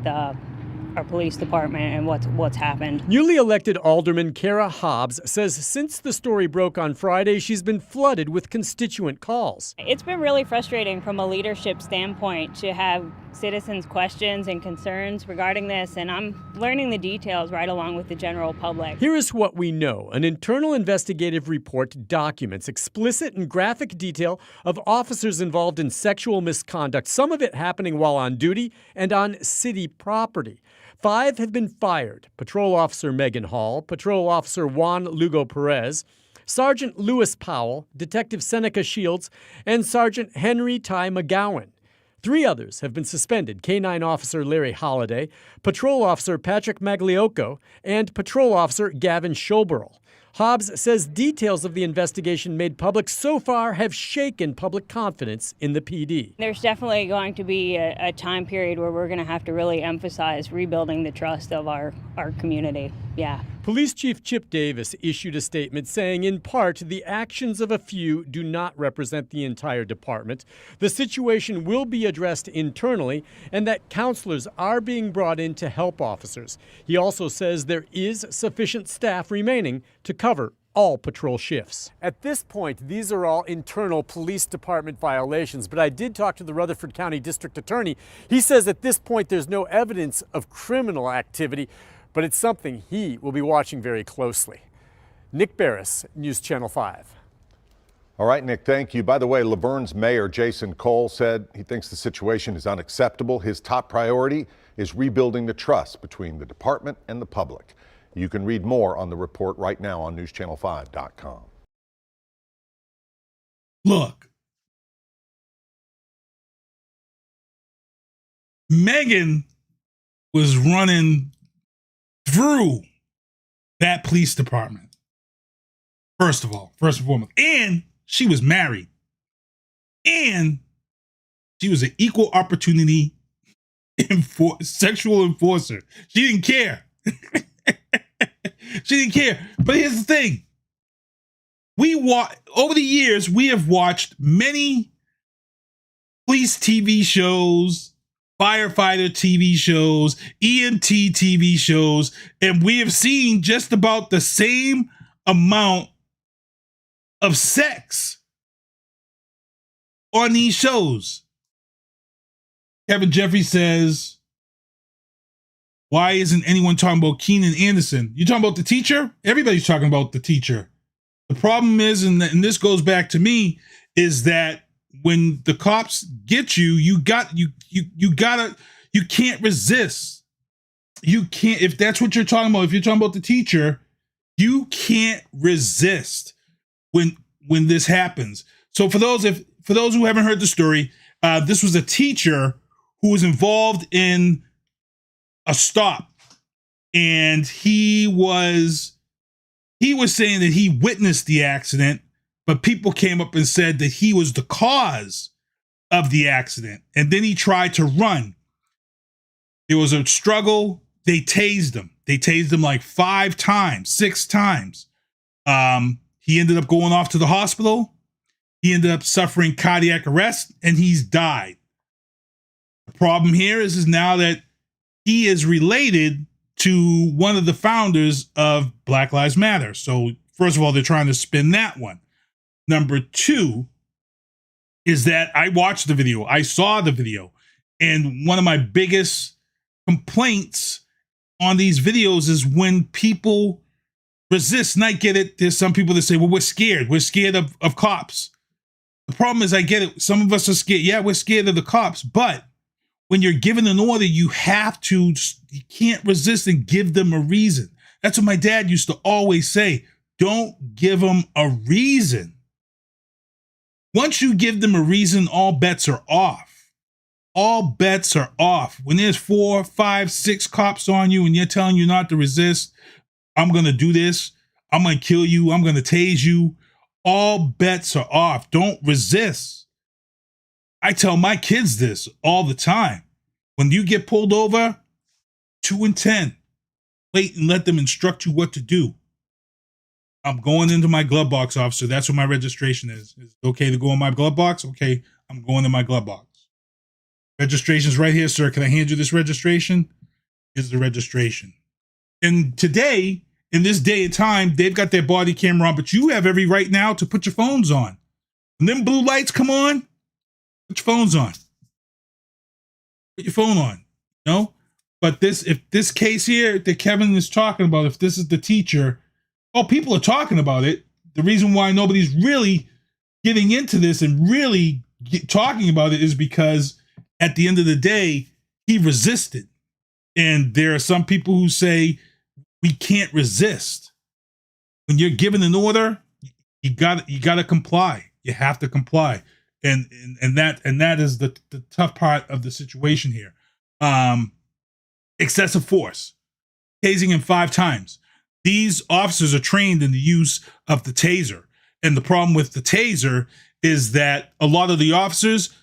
our police department and what's happened. Newly elected Alderman Kara Hobbs says since the story broke on Friday, she's been flooded with constituent calls. It's been really frustrating from a leadership standpoint to have citizens' questions and concerns regarding this, and I'm learning the details right along with the general public. Here is what we know. An internal investigative report documents explicit and graphic detail of officers involved in sexual misconduct, some of it happening while on duty and on city property. 5 have been fired: Patrol Officer Megan Hall, Patrol Officer Juan Lugo Perez, Sergeant Lewis Powell, Detective Seneca Shields, and Sergeant Henry Ty McGowan. 3 others have been suspended: K-9 Officer Larry Holliday, Patrol Officer Patrick Magliocco, and Patrol Officer Gavin Schoberl. Hobbs says details of the investigation made public so far have shaken public confidence in the PD. There's definitely going to be a time period where we're going to have to really emphasize rebuilding the trust of our community. Yeah. Police Chief Chip Davis issued a statement saying, in part, the actions of a few do not represent the entire department. The situation will be addressed internally, and that counselors are being brought in to help officers. He also says there is sufficient staff remaining to cover all patrol shifts. At this point, these are all internal police department violations, but I did talk to the Rutherford County District Attorney. He says at this point there's no evidence of criminal activity, but it's something he will be watching very closely. Nick Barris, News Channel 5. All right, Nick, thank you. By the way, Laverne's mayor, Jason Cole, said he thinks the situation is unacceptable. His top priority is rebuilding the trust between the department and the public. You can read more on the report right now on newschannel5.com. Look, Megan was running through that police department. First and foremost. And she was married. And she was an equal opportunity sexual enforcer. She didn't care. She didn't care. But here's the thing. Over the years, we have watched many police TV shows, firefighter TV shows, EMT TV shows, and we have seen just about the same amount of sex on these shows. Kevin Jeffrey says, why isn't anyone talking about Keenan Anderson? You talking about the teacher? Everybody's talking about the teacher. The problem is, and this goes back to me, is that when the cops get you, you can't resist. You can't, if that's what you're talking about, if you're talking about the teacher, you can't resist when this happens. So for those who haven't heard the story, this was a teacher who was involved in a stop, and he was saying that he witnessed the accident, but people came up and said that he was the cause of the accident. And then he tried to run. There was a struggle. They tased him. They tased him like 5 times, 6 times. He ended up going off to the hospital. He ended up suffering cardiac arrest, and he's died. The problem here is now that he is related to one of the founders of Black Lives Matter. So first of all, they're trying to spin that one. Number 2 is that I watched the video. I saw the video. And one of my biggest complaints on these videos is when people resist. And I get it. There's some people that say, well, we're scared. We're scared of cops. The problem is, I get it. Some of us are scared. Yeah, we're scared of the cops. But when you're given an order, you can't resist and give them a reason. That's what my dad used to always say. Don't give them a reason. Once you give them a reason, all bets are off. All bets are off. When there's 4, 5, 6 cops on you and you're telling you not to resist, I'm going to do this, I'm going to kill you, I'm going to tase you, all bets are off. Don't resist. I tell my kids this all the time. When you get pulled over, 2 and 10, wait and let them instruct you what to do. I'm going into my glove box, officer. That's what my registration is. Is it okay to go in my glove box? Okay, I'm going in my glove box. Registration's right here, sir. Can I hand you this registration? Here's the registration. And today, in this day and time, they've got their body camera on, but you have every right now to put your phones on. When them blue lights come on, put your phones on. Put your phone on, you know? But if this case here that Kevin is talking about, if this is the teacher, people are talking about it. The reason why nobody's really getting into this and really talking about it is because at the end of the day, he resisted. And there are some people who say we can't resist. When you're given an order, you got to comply. You have to comply. And that is the tough part of the situation here. Excessive force, tasing him 5 times. These officers are trained in the use of the taser. And the problem with the taser is that a lot of the officers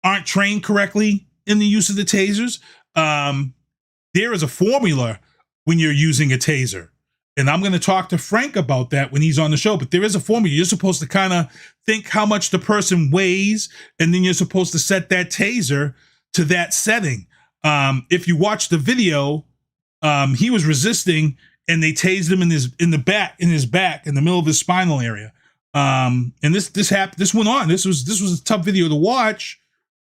aren't trained correctly in the use of the tasers. There is a formula when you're using a taser. And I'm going to talk to Frank about that when he's on the show. But there is a formula. You're supposed to kind of think how much the person weighs, and then you're supposed to set that taser to that setting. If you watch the video, he was resisting, and they tased him in his back, in the middle of his spinal area. And this happened. This went on. This was a tough video to watch.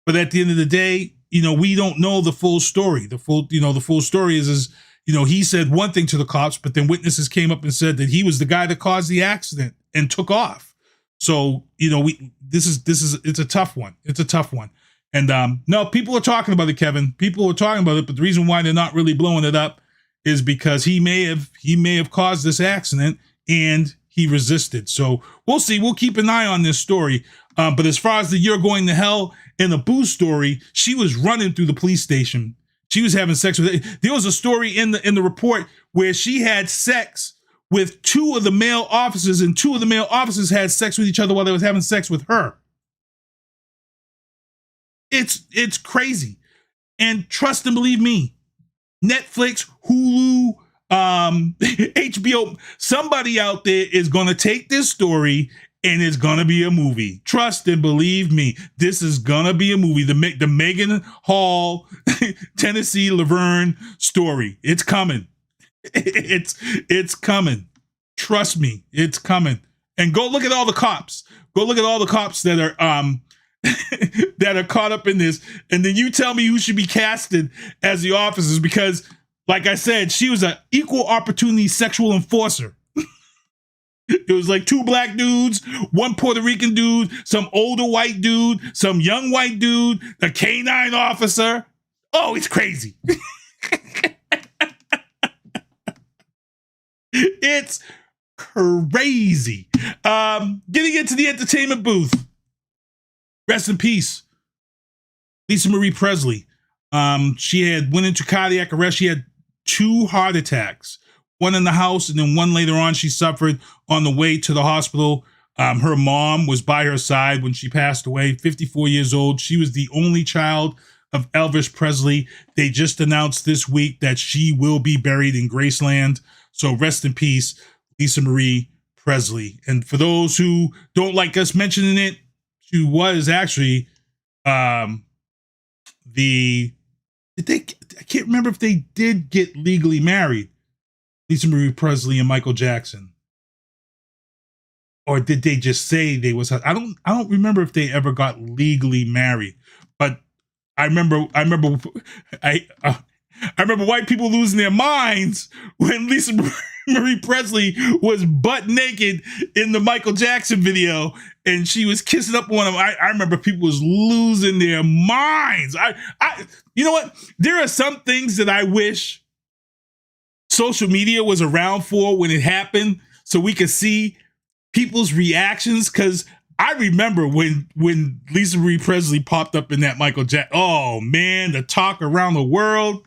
But at the end of the day, we don't know the full story. The full story is he said one thing to the cops, but then witnesses came up and said that he was the guy that caused the accident and took off. So, it's a tough one. It's a tough one. And no, people are talking about it, Kevin. People are talking about it, but the reason why they're not really blowing it up is because he may have caused this accident and he resisted. So we'll see. We'll keep an eye on this story. But as far as the "you're going to hell" in the booth story, she was running through the police station. She was having sex with it. There was a story in the report where she had sex with 2 of the male officers, and 2 of the male officers had sex with each other while they was having sex with her. It's crazy. And trust and believe me, Netflix, Hulu, HBO, somebody out there is going to take this story and it's going to be a movie. Trust and believe me, this is going to be a movie. The Megan Hall, Tennessee Laverne story. It's coming. It's coming. Trust me, it's coming. And go look at all the cops. Go look at all the cops that are that are caught up in this, and then you tell me who should be casted as the officers, because like I said, she was an equal opportunity sexual enforcer. It was like 2 black dudes, 1 Puerto Rican dude, some older white dude, some young white dude, the K-9 officer. Oh, it's crazy. It's crazy. Getting into the entertainment booth. Rest in peace, Lisa Marie Presley. She went into cardiac arrest. She had 2 heart attacks, 1 in the house, and then 1 later on she suffered on the way to the hospital. Her mom was by her side when she passed away, 54 years old. She was the only child of Elvis Presley. They just announced this week that she will be buried in Graceland. So rest in peace, Lisa Marie Presley. And for those who don't like us mentioning it, she was actually I can't remember if they did get legally married, Lisa Marie Presley and Michael Jackson, or did they just say they was? I don't remember if they ever got legally married, but I remember white people losing their minds when Lisa Marie Presley was butt naked in the Michael Jackson video and she was kissing up one of them. I remember people was losing their minds. You know what? There are some things that I wish social media was around for when it happened, so we could see people's reactions. Because I remember when Lisa Marie Presley popped up in that Michael Jackson. Oh man, the talk around the world.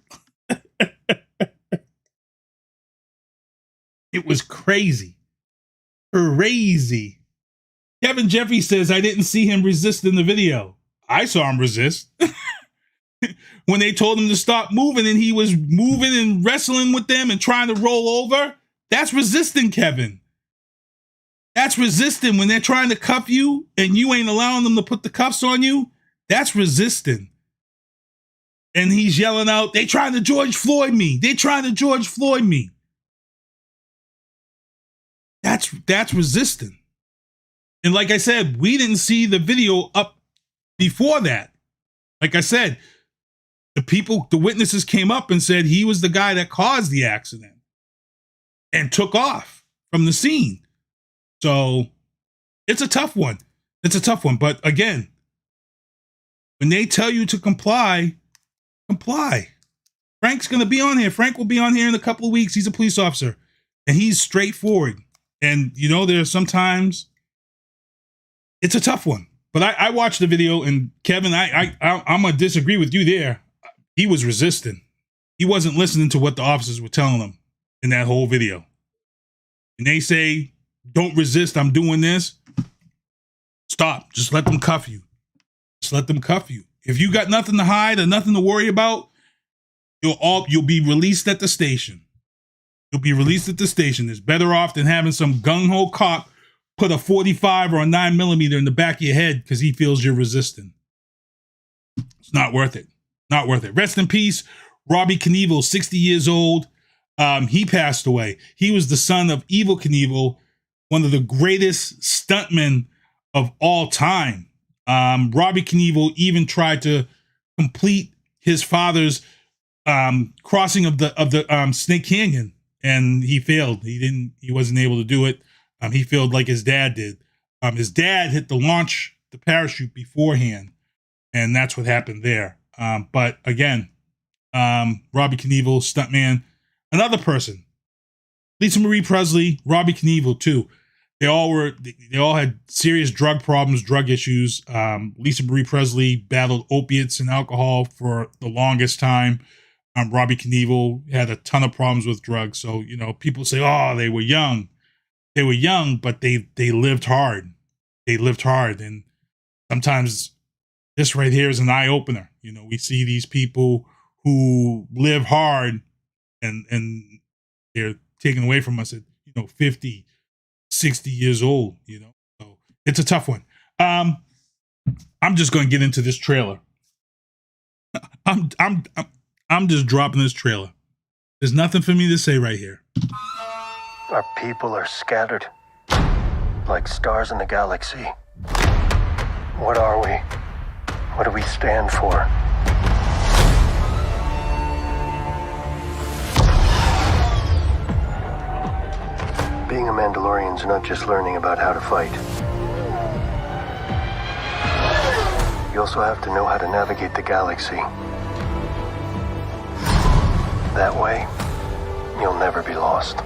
It was crazy. Crazy. Kevin Jeffrey says, I didn't see him resist in the video. I saw him resist. When they told him to stop moving and he was moving and wrestling with them and trying to roll over, that's resisting, Kevin. That's resisting. When they're trying to cuff you and you ain't allowing them to put the cuffs on you, that's resisting. And he's yelling out, they trying to George Floyd me. They trying to George Floyd me. That's resisting. And like I said, we didn't see the video up before that. Like I said, the witnesses came up and said he was the guy that caused the accident and took off from the scene. So it's a tough one. It's a tough one. But again, when they tell you to comply, comply. Frank's going to be on here. Frank will be on here in a couple of weeks. He's a police officer and he's straightforward. And, you know, there's sometimes it's a tough one. But I watched the video, and Kevin, I'm going to disagree with you there. He was resisting. He wasn't listening to what the officers were telling him in that whole video. And they say, don't resist, I'm doing this. Stop. Just let them cuff you. Just let them cuff you. If you got nothing to hide or nothing to worry about, you'll be released at the station. You'll be released at the station. It's better off than having some gung-ho cop put a 45 or a 9mm in the back of your head because he feels you're resisting. It's not worth it. Not worth it. Rest in peace, Robbie Knievel, 60 years old. He passed away. He was the son of Evel Knievel, one of the greatest stuntmen of all time. Robbie Knievel even tried to complete his father's crossing of the Snake Canyon, and he failed. He wasn't able to do it. He failed like his dad did. His dad hit the parachute beforehand, and that's what happened there. But again, Robbie Knievel, stuntman, another person, Lisa Marie Presley, Robbie Knievel too. They all had serious drug problems, drug issues. Lisa Marie Presley battled opiates and alcohol for the longest time. Robbie Knievel had a ton of problems with drugs. So, you know, people say, oh, they were young. They were young, but they lived hard. They lived hard. And sometimes this right here is an eye opener. You know, we see these people who live hard and they're taken away from us at, 50, 60 years old, So it's a tough one. I'm just going to get into this trailer. I'm just dropping this trailer. There's nothing for me to say right here. Our people are scattered like stars in the galaxy. What are we? What do we stand for? Being a Mandalorian is not just learning about how to fight. You also have to know how to navigate the galaxy. That way, you'll never be lost.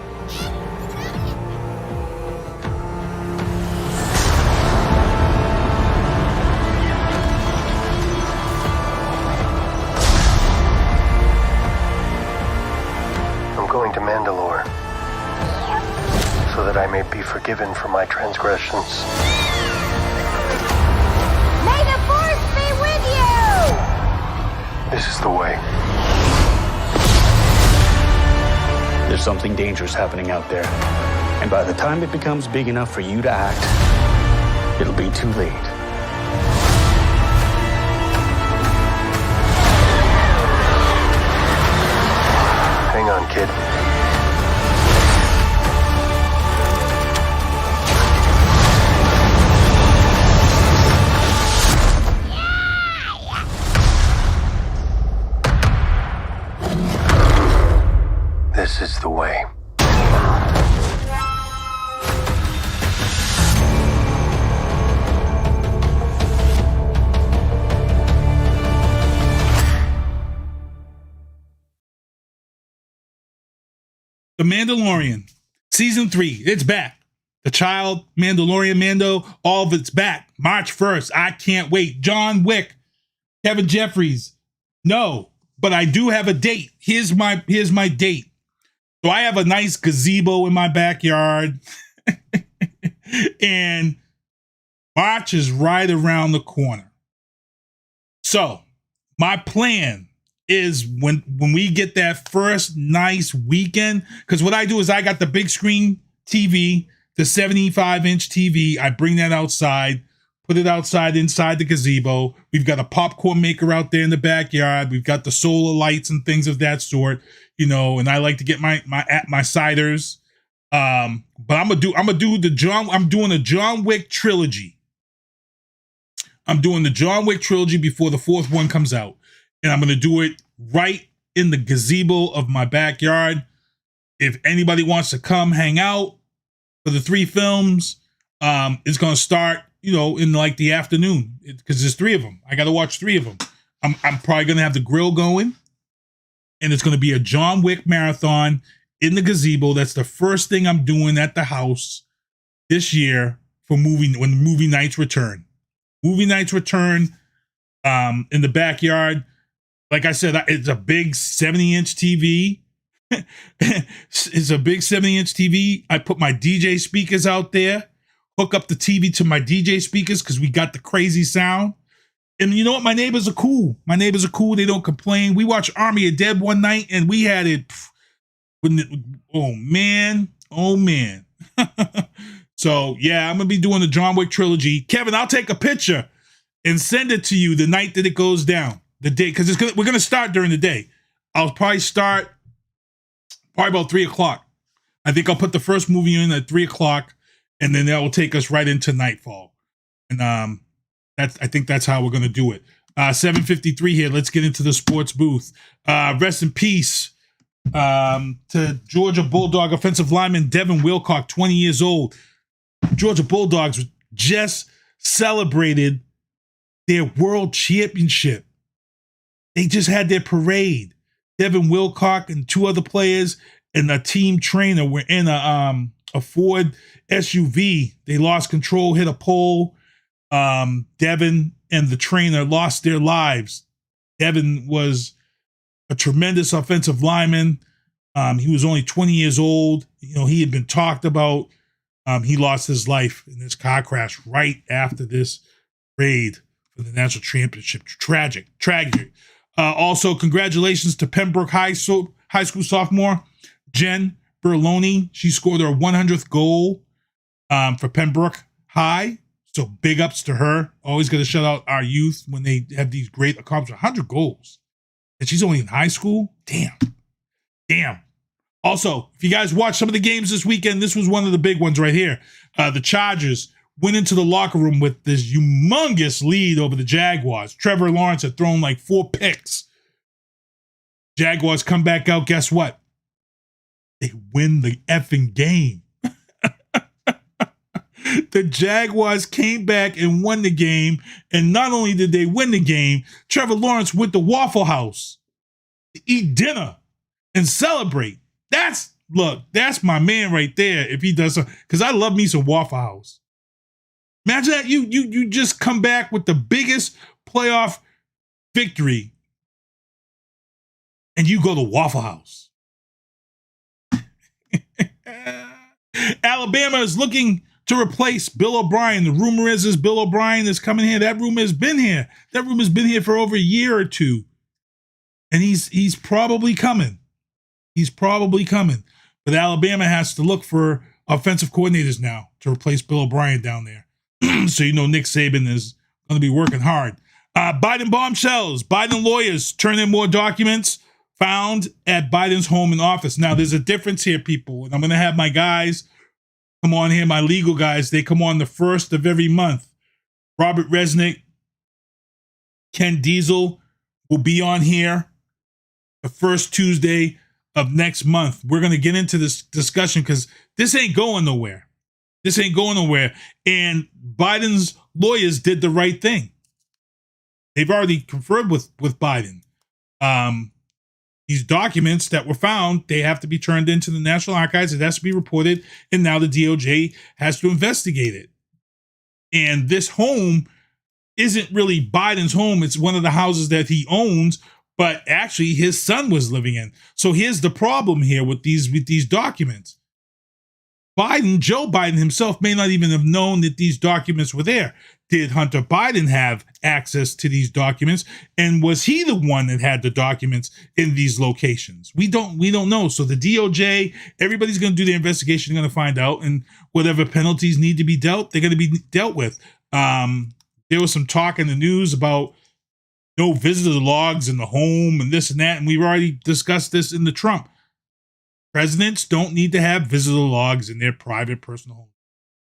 I'm going to Mandalore so that I may be forgiven for my transgressions. May the Force be with you! This is the way. There's something dangerous happening out there. And by the time it becomes big enough for you to act, it'll be too late. Hang on, kid. This is the way. The Mandalorian, season 3, it's back. The child, Mandalorian, Mando, all of it's back. March 1st. I can't wait. John Wick, Kevin Jeffries. No, but I do have a date. Here's my date. So I have a nice gazebo in my backyard. And March is right around the corner. So my plan is when we get that first nice weekend, because what I do is I got the big screen TV, the 75-inch TV. I bring that outside, put it outside, inside the gazebo. We've got a popcorn maker out there in the backyard. We've got the solar lights and things of that sort, you know, and I like to get my ciders. But I'm doing a John Wick trilogy. I'm doing the John Wick trilogy before the fourth one comes out. And I'm going to do it right in the gazebo of my backyard. If anybody wants to come hang out for the 3 films, it's going to start, you know, in like the afternoon, because there's 3 of them. I got to watch 3 of them. I'm probably going to have the grill going, and it's going to be a John Wick marathon in the gazebo. That's the first thing I'm doing at the house this year for when movie nights return. Movie nights return in the backyard. Like I said, it's a big 70-inch TV. It's a big 70-inch TV. I put my DJ speakers out there, hook up the TV to my DJ speakers because we got the crazy sound. And you know what? My neighbors are cool. They don't complain. We watched Army of Dead one night, and we had it. Oh, man. So, yeah, I'm going to be doing the John Wick trilogy. Kevin, I'll take a picture and send it to you the night that it goes down. The day, because we're going to start during the day. I'll probably start about 3 o'clock. I think I'll put the first movie in at 3 o'clock, and then that will take us right into nightfall. And I think that's how we're going to do it. 7:53 here. Let's get into the sports booth. Rest in peace to Georgia Bulldog offensive lineman Devin Wilcock, 20 years old. Georgia Bulldogs just celebrated their world championship. They just had their parade. Devin Wilcock and 2 other players and a team trainer were in a Ford SUV. They lost control, hit a pole. Devin and the trainer lost their lives. Devin was a tremendous offensive lineman. He was only 20 years old. You know, he had been talked about. He lost his life in this car crash right after this raid for the national championship. Tragic. Also, congratulations to Pembroke High School sophomore Jen Berloni. She scored her 100th goal for Pembroke High. So big ups to her. Always got to shout out our youth when they have these great accomplishments. 100 goals. And she's only in high school? Damn. Also, if you guys watched some of the games this weekend, this was one of the big ones right here. The Chargers went into the locker room with this humongous lead over the Jaguars. Trevor Lawrence had thrown like 4 picks. Jaguars come back out. Guess what? They win the effing game. The Jaguars came back and won the game. And not only did they win the game, Trevor Lawrence went to Waffle House to eat dinner and celebrate. That's my man right there. If he does something, because I love me some Waffle House. Imagine that you just come back with the biggest playoff victory and you go to Waffle House. Alabama is looking to replace Bill O'Brien. The rumor is Bill O'Brien is coming here. That rumor has been here. That rumor has been here for over a year or 2. And he's probably coming. But Alabama has to look for offensive coordinators now to replace Bill O'Brien down there. So you know Nick Saban is going to be working hard. Biden bombshells. Biden lawyers turn in more documents found at Biden's home and office. Now, there's a difference here, people. And I'm going to have my guys come on here, my legal guys. They come on the 1st of every month. Robert Resnick, Ken Diesel will be on here the first Tuesday of next month. We're going to get into this discussion because this ain't going nowhere. And Biden's lawyers did the right thing. They've already conferred with Biden. These documents that were found, they have to be turned into the National Archives. It has to be reported. And now the DOJ has to investigate it. And this home isn't really Biden's home. It's one of the houses that he owns, but actually his son was living in. So here's the problem here with these documents. Joe Biden himself may not even have known that these documents were there. Did Hunter Biden have access to these documents? And was he the one that had the documents in these locations? We don't know. So the DOJ, everybody's going to do their investigation, going to find out, and whatever penalties need to be dealt, they're going to be dealt with. there was some talk in the news about no visitor logs in the home and this and that, and we've already discussed this in the Trump. Presidents don't need to have visitor logs in their private personal homes.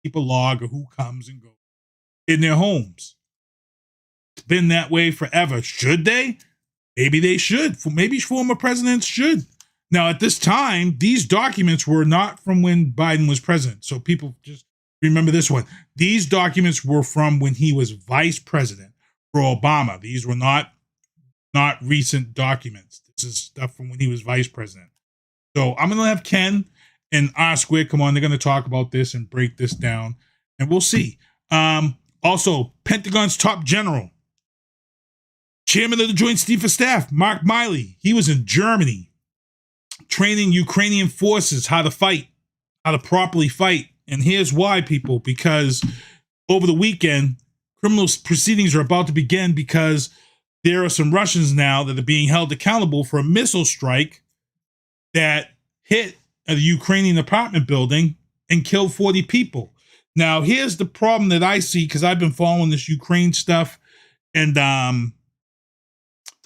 Keep a log of who comes and goes in their homes. It's been that way forever. Should they? Maybe they should. Maybe former presidents should. Now, at this time, these documents were not from when Biden was president. So people just remember this one. These documents were from when he was vice president for Obama. These were not recent documents. This is stuff from when he was vice president. So I'm going to have Ken and R-Square come on. They're going to talk about this and break this down, and we'll see. Also, Pentagon's top general, chairman of the Joint Chiefs of Staff, Mark Milley, he was in Germany training Ukrainian forces how to fight, how to properly fight. And here's why, people, because over the weekend, criminal proceedings are about to begin because there are some Russians now that are being held accountable for a missile strike that hit a Ukrainian apartment building and killed 40 people. Now, here's the problem that I see, because I've been following this Ukraine stuff, and the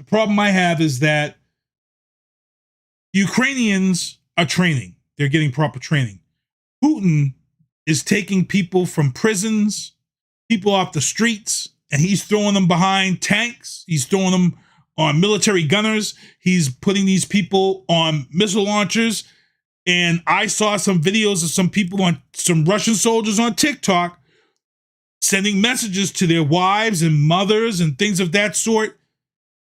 problem I have is that Ukrainians are training. They're getting proper training. Putin is taking people from prisons, people off the streets, and he's throwing them behind tanks. He's throwing them on military gunners. He's putting these people on missile launchers. And I saw some videos of some people some Russian soldiers on TikTok sending messages to their wives and mothers and things of that sort.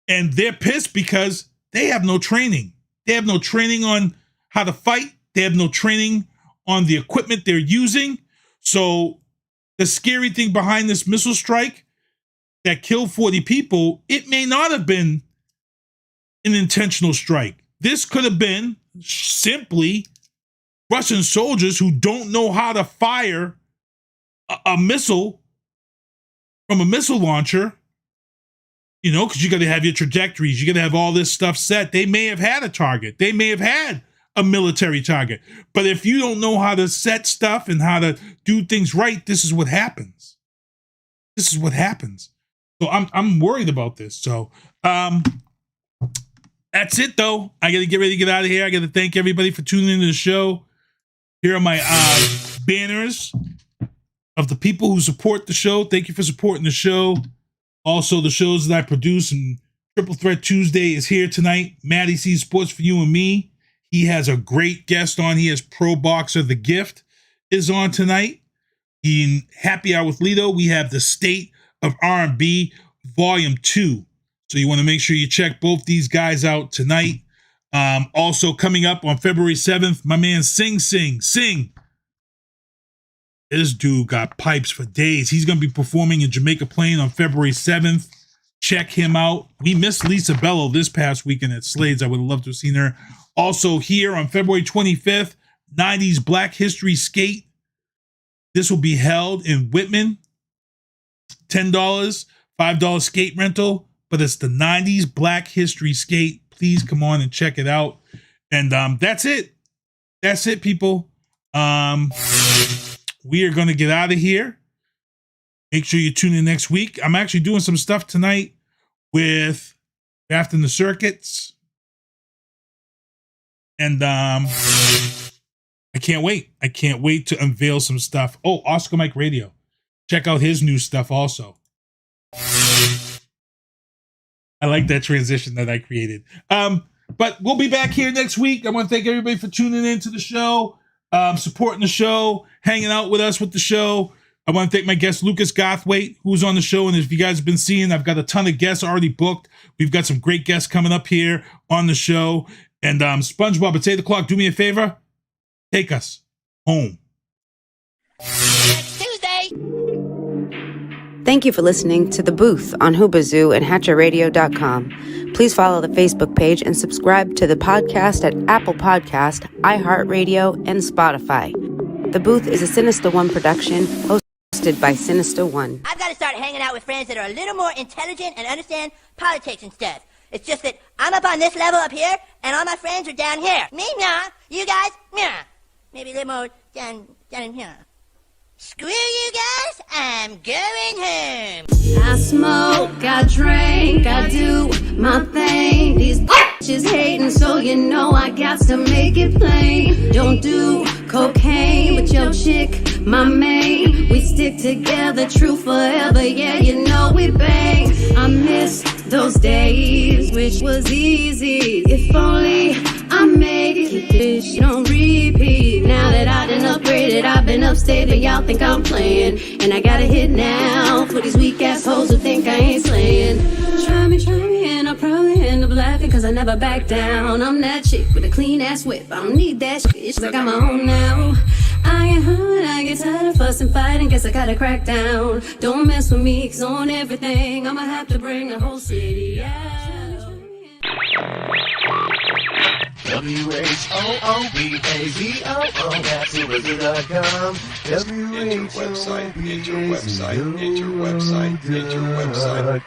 And they're pissed because they have no training. They have no training on how to fight. They have no training on the equipment they're using. So the scary thing behind this missile strike that killed 40 people, it may not have been an intentional strike. This could have been simply Russian soldiers who don't know how to fire a missile from a missile launcher, you know, because you got to have your trajectories. You got to have all this stuff set. They may have had a target. They may have had a military target. But if you don't know how to set stuff and how to do things right, this is what happens. This is what happens. So I'm worried about this. So that's it, though. I got to get ready to get out of here. I got to thank everybody for tuning into the show. Here are my banners of the people who support the show. Thank you for supporting the show. Also, the shows that I produce, and Triple Threat Tuesday is here tonight. Matty sees Sports for You and Me. He has a great guest on. He has Pro Boxer The Gift is on tonight. In Happy Hour with Lito, we have the State of R&B Volume 2. So you want to make sure you check both these guys out tonight. Also coming up on February 7th, my man Sing. This dude got pipes for days. He's going to be performing in Jamaica Plain on February 7th. Check him out. We missed Lisa Bello this past weekend at Slade's. I would have loved to have seen her. Also here on February 25th, 90s Black History Skate. This will be held in Whitman. $10, $5 skate rental. But it's the 90s Black History Skate. Please come on and check it out. And that's it. That's it, people. We are going to get out of here. Make sure you tune in next week. I'm actually doing some stuff tonight with Drafting the Circuits. And I can't wait. I can't wait to unveil some stuff. Oh, Oscar Mike Radio. Check out his new stuff also. I like that transition that I created. But we'll be back here next week. I want to thank everybody for tuning in to the show, supporting the show, hanging out with us with the show. I want to thank my guest, Lukas Garthwait, who's on the show. And if you guys have been seeing, I've got a ton of guests already booked. We've got some great guests coming up here on the show. And SpongeBob, it's 8 o'clock. Do me a favor. Take us home. Thank you for listening to The Booth on Hoobazoo and HatcherRadio.com. Please follow the Facebook page and subscribe to the podcast at Apple Podcast, iHeartRadio, and Spotify. The Booth is a Sinister One production hosted by Sinister One. I've got to start hanging out with friends that are a little more intelligent and understand politics and stuff. It's just that I'm up on this level up here, and all my friends are down here. Me, nah. You guys, nah. Maybe a little more down in here. Screw you guys, I'm going home. I smoke, I drink, I do my thing. These bitches hating, so you know I got to make it plain. Don't do cocaine, but your chick, my main. We stick together, true forever, yeah, you know we bang. I miss those days, which was easy. If only I made it, this don't repeat. Now that I done upgraded, I've been upstate, but y'all think I'm playing. And I got a hit now for these weak ass hoes who think I ain't slaying. Try me, and I'll probably end up laughing, cause I never back down. I'm that chick with a clean ass whip, I don't need that shit, I got my own now. I get hard, I get tired of fussing, fighting, guess I gotta crack down. Don't mess with me, cause on everything, I'ma have to bring the whole city out. WHOOBAZOO, that's Whoobazoo.com. Enter website.